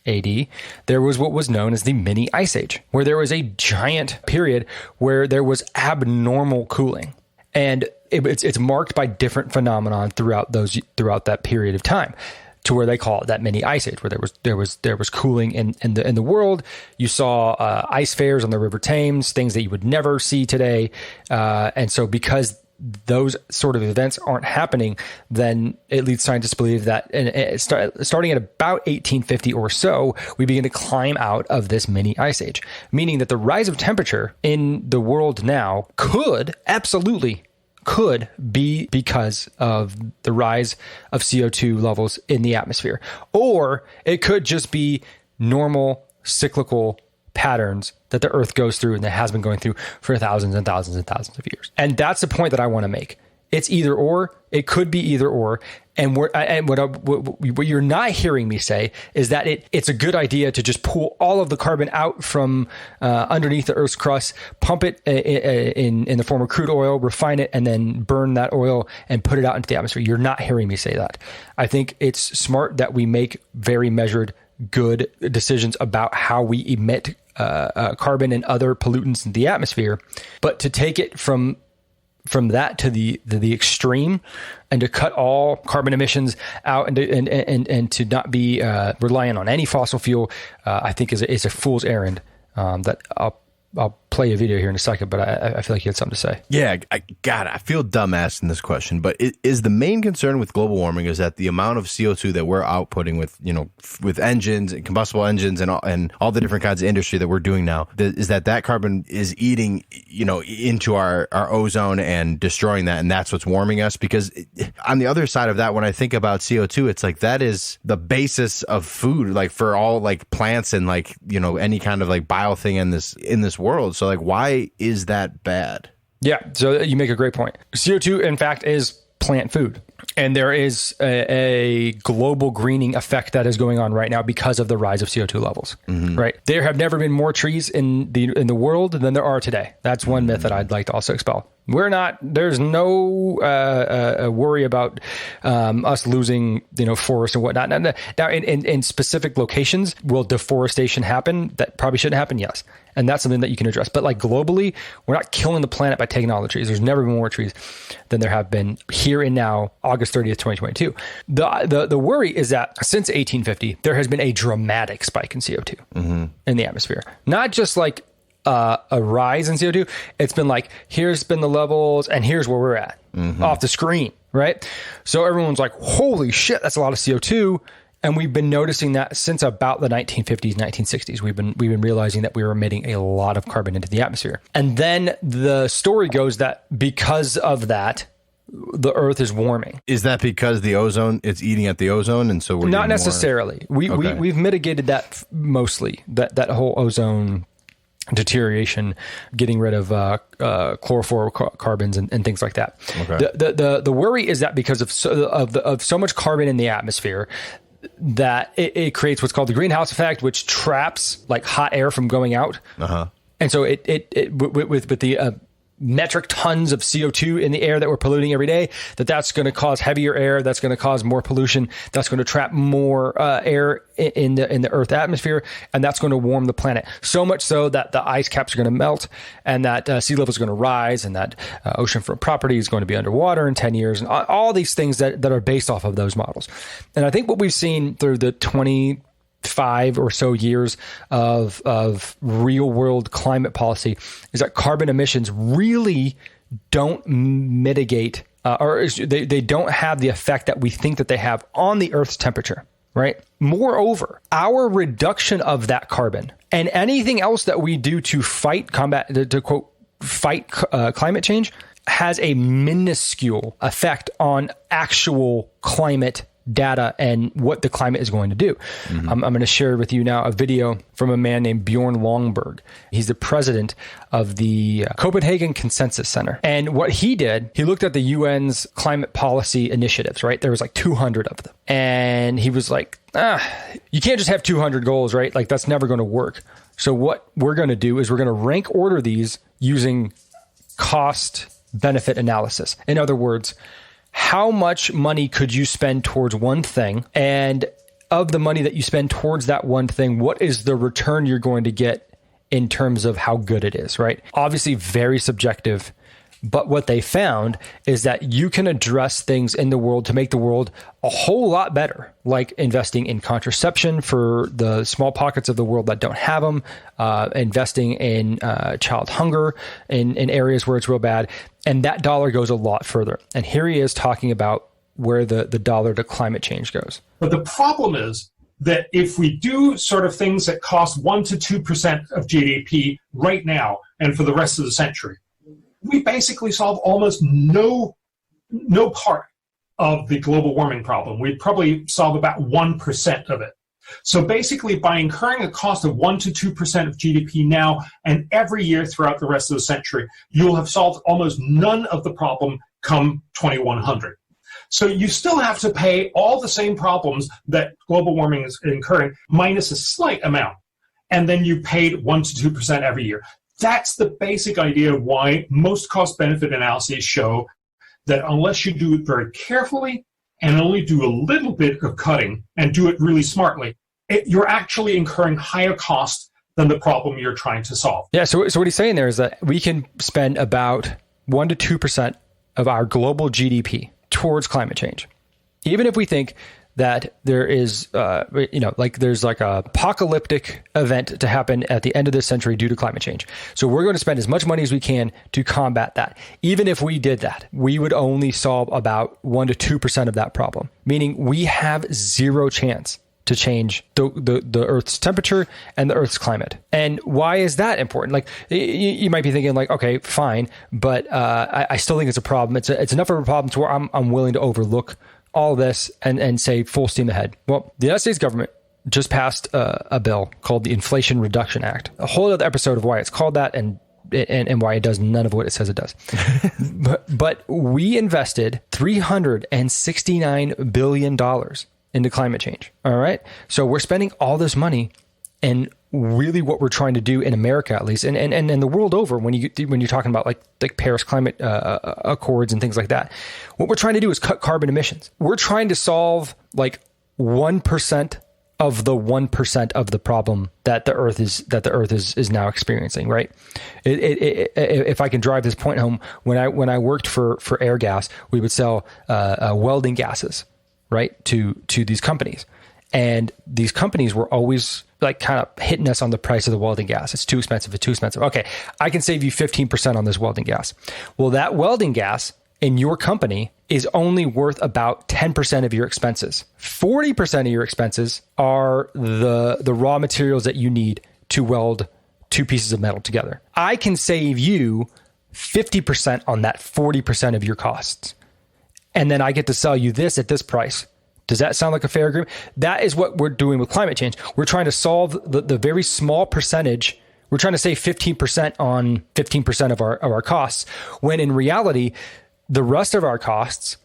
AD, there was what was known as the mini ice age, where there was a giant period where there was abnormal cooling. And it's marked by different phenomenon throughout that period of time, to where they call it that mini ice age, where there was cooling in the world. You saw ice fairs on the River Thames, things that you would never see today. And so because those sort of events aren't happening, then it leads scientists to believe that starting at about 1850 or so, we begin to climb out of this mini ice age, meaning that the rise of temperature in the world now could be because of the rise of CO2 levels in the atmosphere, or it could just be normal cyclical patterns that the Earth goes through and that has been going through for thousands and thousands and thousands of years. And that's the point that I want to make. It's either or. It could be either or. And what you're not hearing me say is that it's a good idea to just pull all of the carbon out from underneath the Earth's crust, pump it in the form of crude oil, refine it, and then burn that oil and put it out into the atmosphere. You're not hearing me say that. I think it's smart that we make very measured, good decisions about how we emit carbon and other pollutants in the atmosphere, but to take it from that to the extreme and to cut all carbon emissions out and to not be reliant on any fossil fuel, I think is a fool's errand that I'll play a video here in a second, but I feel like you had something to say. Yeah, I feel dumb asking this question, but is the main concern with global warming is that the amount of CO2 that we're outputting with engines and combustible engines and all the different kinds of industry that we're doing now, is that carbon is eating into our ozone and destroying that, and that's what's warming us? Because on the other side of that, when I think about CO2, it's like that is the basis of food, like for all like plants and like any kind of like bio thing in this world. So like, why is that bad? Yeah, so you make a great point. CO2, in fact, is plant food. And there is a global greening effect that is going on right now because of the rise of CO2 levels, right? There have never been more trees in the world than there are today. That's one myth that I'd like to also expel. There's no worry about us losing, forests and whatnot. Now, in specific locations, will deforestation happen? That probably shouldn't happen, yes. And that's something that you can address. But like globally, we're not killing the planet by taking all the trees. There's never been more trees than there have been here and now, August 30th, 2022. The worry is that since 1850, there has been a dramatic spike in CO2 in the atmosphere. Not just like a rise in CO2. It's been like, here's been the levels and here's where we're at off the screen, right? So everyone's like, holy shit, that's a lot of CO2. And we've been noticing that since about the 1950s, 1960s. We've been realizing that we were emitting a lot of carbon into the atmosphere. And then the story goes that because of that, the Earth is warming. Is that because the ozone, it's eating at the ozone, and so we're not necessarily. We've mitigated that mostly. That whole ozone deterioration, getting rid of chlorofluorocarbons and things like that. Okay. The worry is that because of so much carbon in the atmosphere, that it creates what's called the greenhouse effect, which traps like hot air from going out. And so with the metric tons of CO2 in the air that we're polluting every day, that's going to cause heavier air, that's going to cause more pollution, that's going to trap more air in the Earth atmosphere, and that's going to warm the planet. So much so that the ice caps are going to melt, and that sea levels are going to rise, and that oceanfront property is going to be underwater in 10 years, and all these things that are based off of those models. And I think what we've seen through the 25 or so years of real world climate policy is that carbon emissions really don't mitigate or they don't have the effect that we think that they have on the Earth's temperature, right? Moreover, our reduction of that carbon and anything else that we do to fight climate change has a minuscule effect on actual climate data and what the climate is going to do. I'm going to share with you now a video from a man named Bjorn Longberg. He's the president of the Copenhagen Consensus Center. And what he did, he looked at the UN's climate policy initiatives, right? There was like 200 of them. And he was like, you can't just have 200 goals, right? Like that's never going to work. So what we're going to do is we're going to rank order these using cost benefit analysis. In other words, how much money could you spend towards one thing? And of the money that you spend towards that one thing, what is the return you're going to get in terms of how good it is, right? Obviously, very subjective. But what they found is that you can address things in the world to make the world a whole lot better, like investing in contraception for the small pockets of the world that don't have them, investing in child hunger in areas where it's real bad. And that dollar goes a lot further. And here he is talking about where the dollar to climate change goes. But the problem is that if we do sort of things that cost 1 to 2% of GDP right now and for the rest of the century, we basically solve almost no part of the global warming problem. We'd probably solve about 1% of it. So basically, by incurring a cost of 1 to 2% of GDP now and every year throughout the rest of the century, you'll have solved almost none of the problem come 2100. So you still have to pay all the same problems that global warming is incurring, minus a slight amount. And then you paid 1 to 2% every year. That's the basic idea of why most cost-benefit analyses show that unless you do it very carefully and only do a little bit of cutting and do it really smartly, you're actually incurring higher cost than the problem you're trying to solve. Yeah, so what he's saying there is that we can spend about 1 to 2% of our global GDP towards climate change. Even if we think that there is, there's like a apocalyptic event to happen at the end of this century due to climate change. So we're going to spend as much money as we can to combat that. Even if we did that, we would only solve about 1 to 2% of that problem, meaning we have zero chance to change the Earth's temperature and the Earth's climate. And why is that important? Like you might be thinking like, okay, fine, but I still think it's a problem. It's enough of a problem to where I'm willing to overlook all this and say full steam ahead. Well, the United States government just passed a bill called the Inflation Reduction Act. A whole other episode of why it's called that and why it does none of what it says it does. but we invested $369 billion into climate change. All right. So we're spending all this money, and really what we're trying to do in America, at least, and the world over, when you're talking about like Paris climate accords and things like that, what we're trying to do is cut carbon emissions. We're trying to solve like 1% of the 1% of the problem that the Earth is now experiencing. Right. If I can drive this point home, when I worked for Airgas, we would sell welding gases, right, to these companies. And these companies were always like kind of hitting us on the price of the welding gas. It's too expensive. It's too expensive. Okay, I can save you 15% on this welding gas. Well, that welding gas in your company is only worth about 10% of your expenses. 40% of your expenses are the raw materials that you need to weld two pieces of metal together. I can save you 50% on that 40% of your costs. And then I get to sell you this at this price. Does that sound like a fair agreement? That is what we're doing with climate change. We're trying to solve the very small percentage. We're trying to save 15% on 15% of our costs, when in reality, the rest of our costs,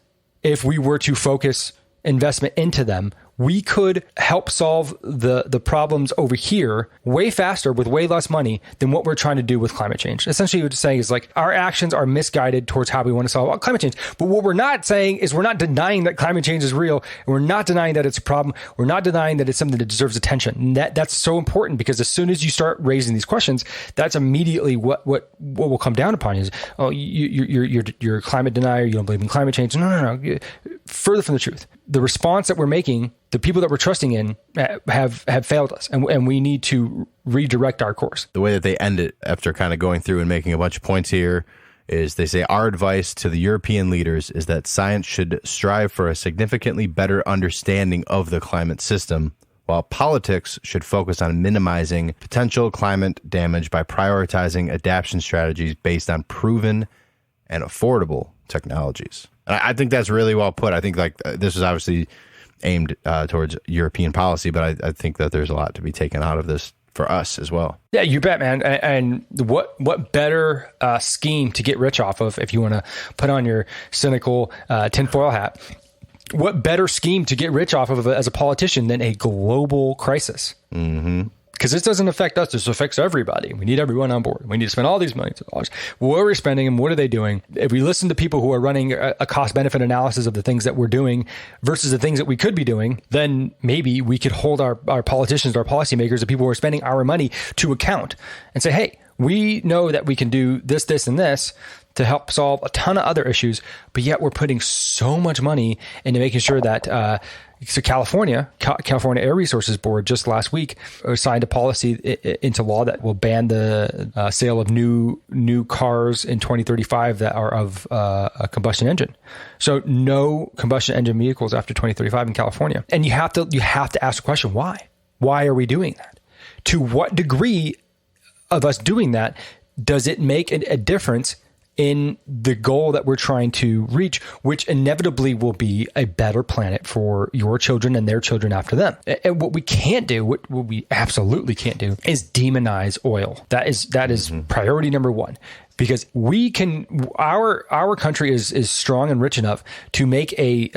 if we were to focus investment into them, we could help solve the problems over here way faster with way less money than what we're trying to do with climate change. Essentially, what we're saying is like our actions are misguided towards how we want to solve climate change. But what we're not saying is we're not denying that climate change is real. And we're not denying that it's a problem. We're not denying that it's something that deserves attention. And that's so important, because as soon as you start raising these questions, that's immediately what will come down upon you is, oh, you're a climate denier. You don't believe in climate change. No. Further from the truth. The response that we're making, the people that we're trusting in have failed us, and we need to redirect our course. The way that they end it, after kind of going through and making a bunch of points here, is they say, our advice to the European leaders is that science should strive for a significantly better understanding of the climate system, while politics should focus on minimizing potential climate damage by prioritizing adaptation strategies based on proven and affordable technologies. And I think that's really well put. I think like this is obviously aimed towards European policy, but I think that there's a lot to be taken out of this for us as well. Yeah, you bet, man. And what better scheme to get rich off of, if you want to put on your cynical tinfoil hat, what better scheme to get rich off of as a politician than a global crisis? Mm-hmm. Because this doesn't affect us. This affects everybody. We need everyone on board. We need to spend all these millions of dollars. Where are we spending them? What are they doing? If we listen to people who are running a cost-benefit analysis of the things that we're doing versus the things that we could be doing, then maybe we could hold our politicians, our policymakers, the people who are spending our money to account and say, hey, we know that we can do this, this, and this to help solve a ton of other issues, but yet we're putting so much money into making sure that so California Air Resources Board just last week signed a policy into law that will ban the sale of new cars in 2035 that are of a combustion engine. So no combustion engine vehicles after 2035 in California. And you have to ask the question, why? Why are we doing that? To what degree of us doing that does it make a difference in the goal that we're trying to reach, which inevitably will be a better planet for your children and their children after them? And what we can't do, what we absolutely can't do, is demonize oil. That is priority number one. Because our country is strong and rich enough to make a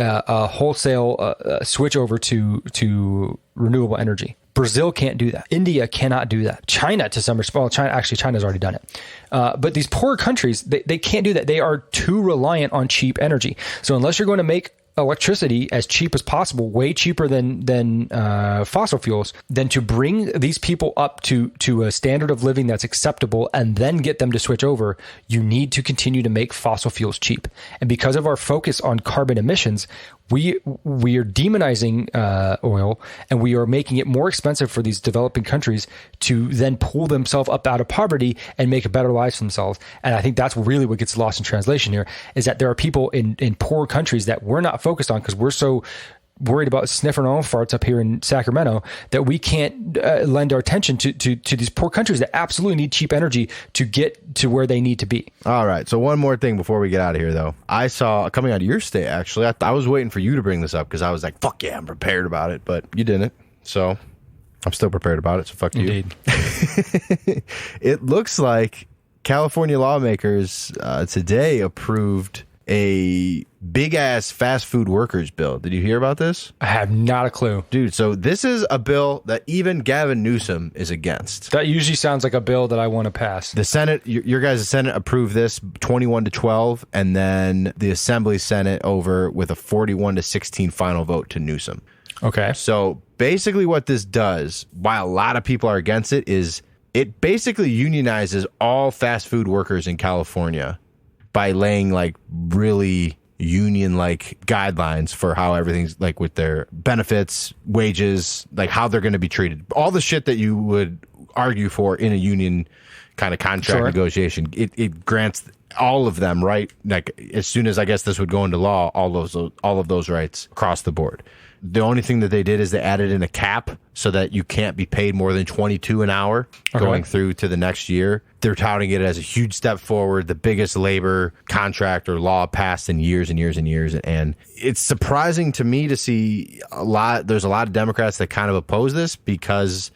wholesale switch over to renewable energy. Brazil can't do that. India cannot do that. China, to some extent, China's already done it. But these poor countries, they can't do that. They are too reliant on cheap energy. So unless you're going to make electricity as cheap as possible, way cheaper than fossil fuels, then to bring these people up to a standard of living that's acceptable and then get them to switch over, you need to continue to make fossil fuels cheap. And because of our focus on carbon emissions, we are demonizing oil, and we are making it more expensive for these developing countries to then pull themselves up out of poverty and make a better lives for themselves. And I think that's really what gets lost in translation here, is that there are people in poor countries that we're not focused on because we're so worried about sniffing our own farts up here in Sacramento that we can't lend our attention to these poor countries that absolutely need cheap energy to get to where they need to be. All right. So one more thing before we get out of here, though. I saw, coming out of your state, actually, I was waiting for you to bring this up because I was like, fuck yeah, I'm prepared about it. But you didn't. So I'm still prepared about it. So fuck you. Indeed. It looks like California lawmakers today approved a big-ass fast food workers bill. Did you hear about this? I have not a clue. Dude, so this is a bill that even Gavin Newsom is against. That usually sounds like a bill that I want to pass. The Senate, your guys' Senate approved this 21-12, and then the Assembly sent it over with a 41-16 final vote to Newsom. Okay. So basically what this does, while a lot of people are against it, is it basically unionizes all fast food workers in California by laying like really union-like guidelines for how everything's like with their benefits, wages, like how they're going to be treated. All the shit that you would argue for in a union kind of contract negotiation, it grants all of them, right? Like as soon as I guess this would go into law, all of those rights across the board. The only thing that they did is they added in a cap so that you can't be paid more than $22 an hour going through to the next year. They're touting it as a huge step forward, the biggest labor contract or law passed in years and years and years. And it's surprising to me to see there's a lot of Democrats that kind of oppose this because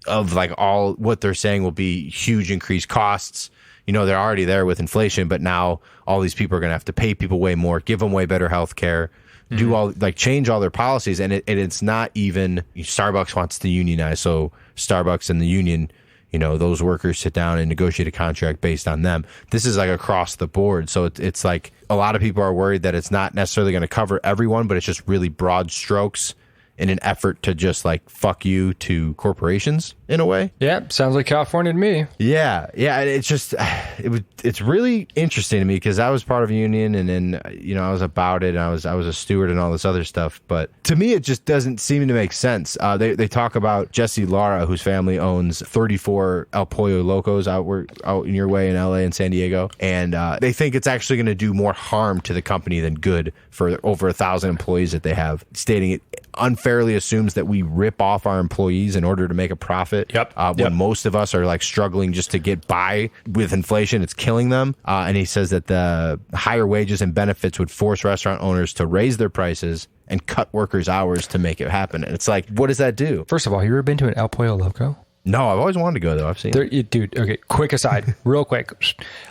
of like all what they're saying will be huge increased costs. You know, they're already there with inflation, but now all these people are going to have to pay people way more, give them way better health care. Do all like change all their policies, and it's not even Starbucks wants to unionize, so Starbucks and the union, you know, those workers sit down and negotiate a contract based on them. This is like across the board, so it's like a lot of people are worried that it's not necessarily going to cover everyone, but it's just really broad strokes in an effort to just like fuck you to corporations in a way. Yeah, sounds like California to me. Yeah. It's just it's really interesting to me because I was part of a union, and then you know I was about it, and I was a steward and all this other stuff. But to me, it just doesn't seem to make sense. They talk about Jesse Lara, whose family owns 34 El Pollo Locos out in your way in LA and San Diego, and they think it's actually going to do more harm to the company than good for over 1,000 employees that they have, stating it unfairly assumes that we rip off our employees in order to make a profit. When most of us are like struggling just to get by with inflation, it's killing them. And he says that the higher wages and benefits would force restaurant owners to raise their prices and cut workers' hours to make it happen. And it's like, what does that do? First of all, you ever been to an El Pollo Loco? No, I've always wanted to go though. I've seen it. Dude, okay, quick aside, real quick.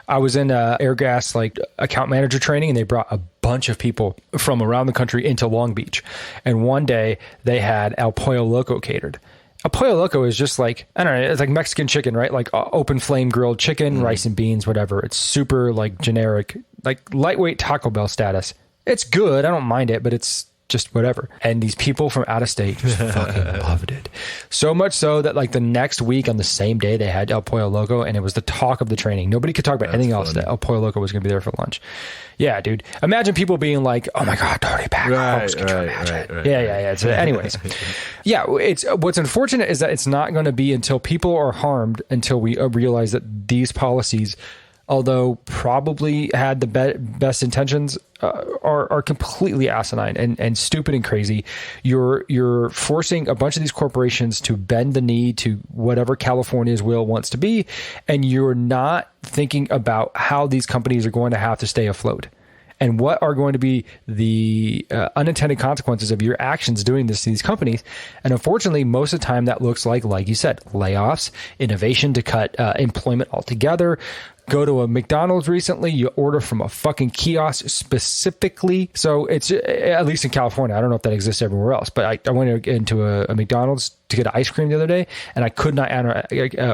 I was in Airgas like account manager training, and they brought a bunch of people from around the country into Long Beach. And one day they had El Pollo Loco catered. El Pollo Loco is just like, I don't know, it's like Mexican chicken, right? Like open flame grilled chicken, rice and beans, whatever. It's super like generic, like lightweight Taco Bell status. It's good. I don't mind it, but it's just whatever. And these people from out of state just fucking loved it. So much so that like the next week on the same day they had El Pollo Loco, and it was the talk of the training. Nobody could talk about anything else. That El Pollo Loco was going to be there for lunch. Yeah, dude. Imagine people being like, "Oh my god, 30 pack." Right. Yeah. So anyways, yeah. It's what's unfortunate is that it's not going to be until people are harmed until we realize that these policies, although probably had the best intentions, are completely asinine and stupid and crazy. You're forcing a bunch of these corporations to bend the knee to whatever California's will wants to be, and you're not thinking about how these companies are going to have to stay afloat and what are going to be the unintended consequences of your actions doing this to these companies. And unfortunately, most of the time that looks like you said, layoffs, innovation to cut employment altogether. Go to a McDonald's recently, you order from a fucking kiosk specifically. So it's, at least in California, I don't know if that exists everywhere else, but I went into a McDonald's to get ice cream the other day, and I could not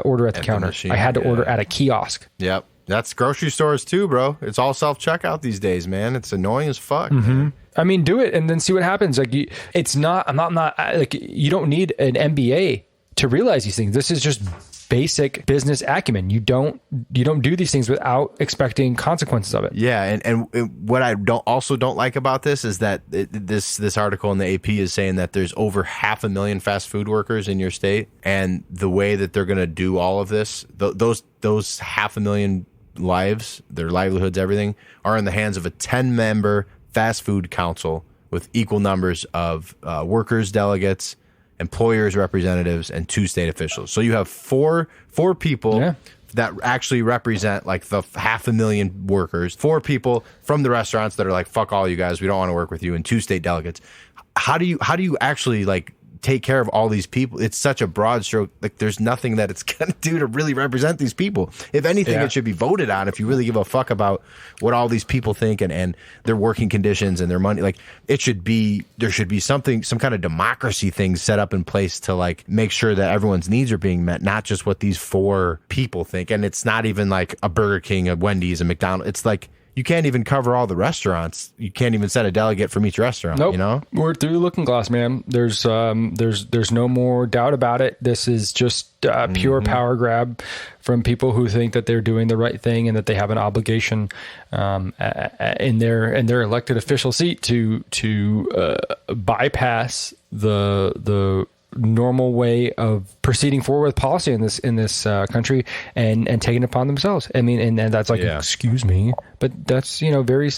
order at the counter. I had to order at a kiosk. Yep. That's grocery stores too, bro. It's all self-checkout these days, man. It's annoying as fuck. Mm-hmm. I mean, do it and then see what happens. Like, I'm not like, you don't need an MBA to realize these things. This is just basic business acumen. You don't do these things without expecting consequences of it. Yeah, and what I don't like about this is that this article in the AP is saying that there's over 500,000 fast food workers in your state, and the way that they're going to do all of this, those 500,000 lives, their livelihoods, everything, are in the hands of a 10-member fast food council with equal numbers of workers, delegates, employers, representatives, and 2 state officials. So you have four people that actually represent like the 500,000 workers, 4 people from the restaurants that are like, fuck all you guys, we don't want to work with you, and 2 state delegates. How do you actually like take care of all these people? It's such a broad stroke. Like, there's nothing that it's going to do to really represent these people. If anything, it should be voted on if you really give a fuck about what all these people think and their working conditions and their money. Like, there should be some kind of democracy thing set up in place to like make sure that everyone's needs are being met, not just what these 4 people think. And it's not even like a Burger King, a Wendy's, a McDonald's. It's like, you can't even cover all the restaurants. You can't even send a delegate from each restaurant. Nope. You know, we're through the looking glass, man. There's no more doubt about it. This is just pure power grab from people who think that they're doing the right thing and that they have an obligation in their elected official seat to bypass the normal way of proceeding forward with policy in this country and taking it upon themselves. I mean, and that's like, excuse me, but that's, very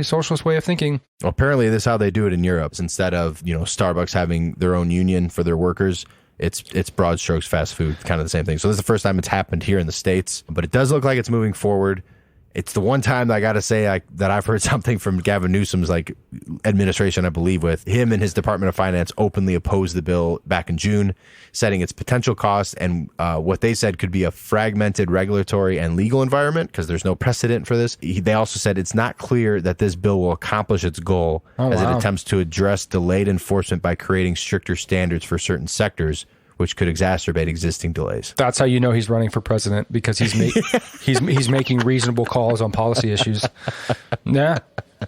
socialist way of thinking. Well, apparently this is how they do it in Europe. Instead of, Starbucks having their own union for their workers, it's broad strokes fast food, kind of the same thing. So this is the first time it's happened here in the States, but it does look like it's moving forward. It's the one time that I got to say that I've heard something from Gavin Newsom's like administration, I believe, with him and his Department of Finance openly opposed the bill back in June, citing its potential costs and what they said could be a fragmented regulatory and legal environment because there's no precedent for this. They also said it's not clear that this bill will accomplish its goal it attempts to address delayed enforcement by creating stricter standards for certain sectors, which could exacerbate existing delays. That's how you know he's running for president, because he's making reasonable calls on policy issues. Yeah.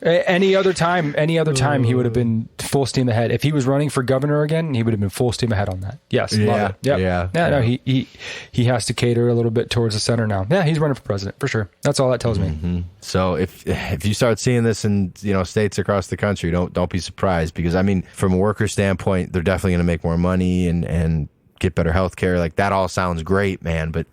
Any other time he would have been full steam ahead. If he was running for governor again, he would have been full steam ahead on that. Yes. Love it. Yep. Yeah. No, he has to cater a little bit towards the center now. Yeah, he's running for president for sure. That's all that tells me. So if you start seeing this in states across the country, don't be surprised, because I mean, from a worker standpoint, they're definitely going to make more money and get better health care. Like, that all sounds great, man. But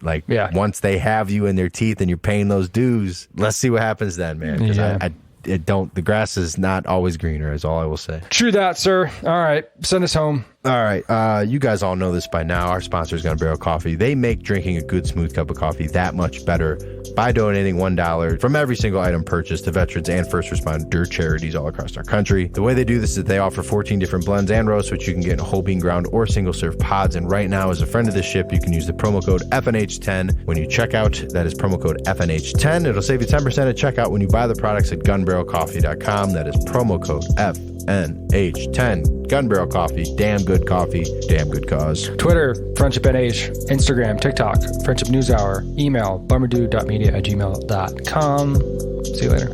once they have you in their teeth and you're paying those dues, let's see what happens then, man. Because The grass is not always greener, is all I will say. True that, sir. All right. Send us home. All right. You guys all know this by now. Our sponsor is Gun Barrel Coffee. They make drinking a good, smooth cup of coffee that much better by donating $1 from every single item purchased to veterans and first responder charities all across our country. The way they do this is they offer 14 different blends and roasts, which you can get in whole bean ground or single serve pods. And right now, as a friend of the ship, you can use the promo code FNH10 when you check out. That is promo code FNH10. It'll save you 10% at checkout when you buy the products at gunbarrelcoffee.com. That is promo code FNH10. Gun Barrel Coffee. Damn good coffee. Damn good cause. Twitter, Friendship NH. Instagram, TikTok, Friendship News Hour. Email, bummerdude.media@gmail.com. See you later.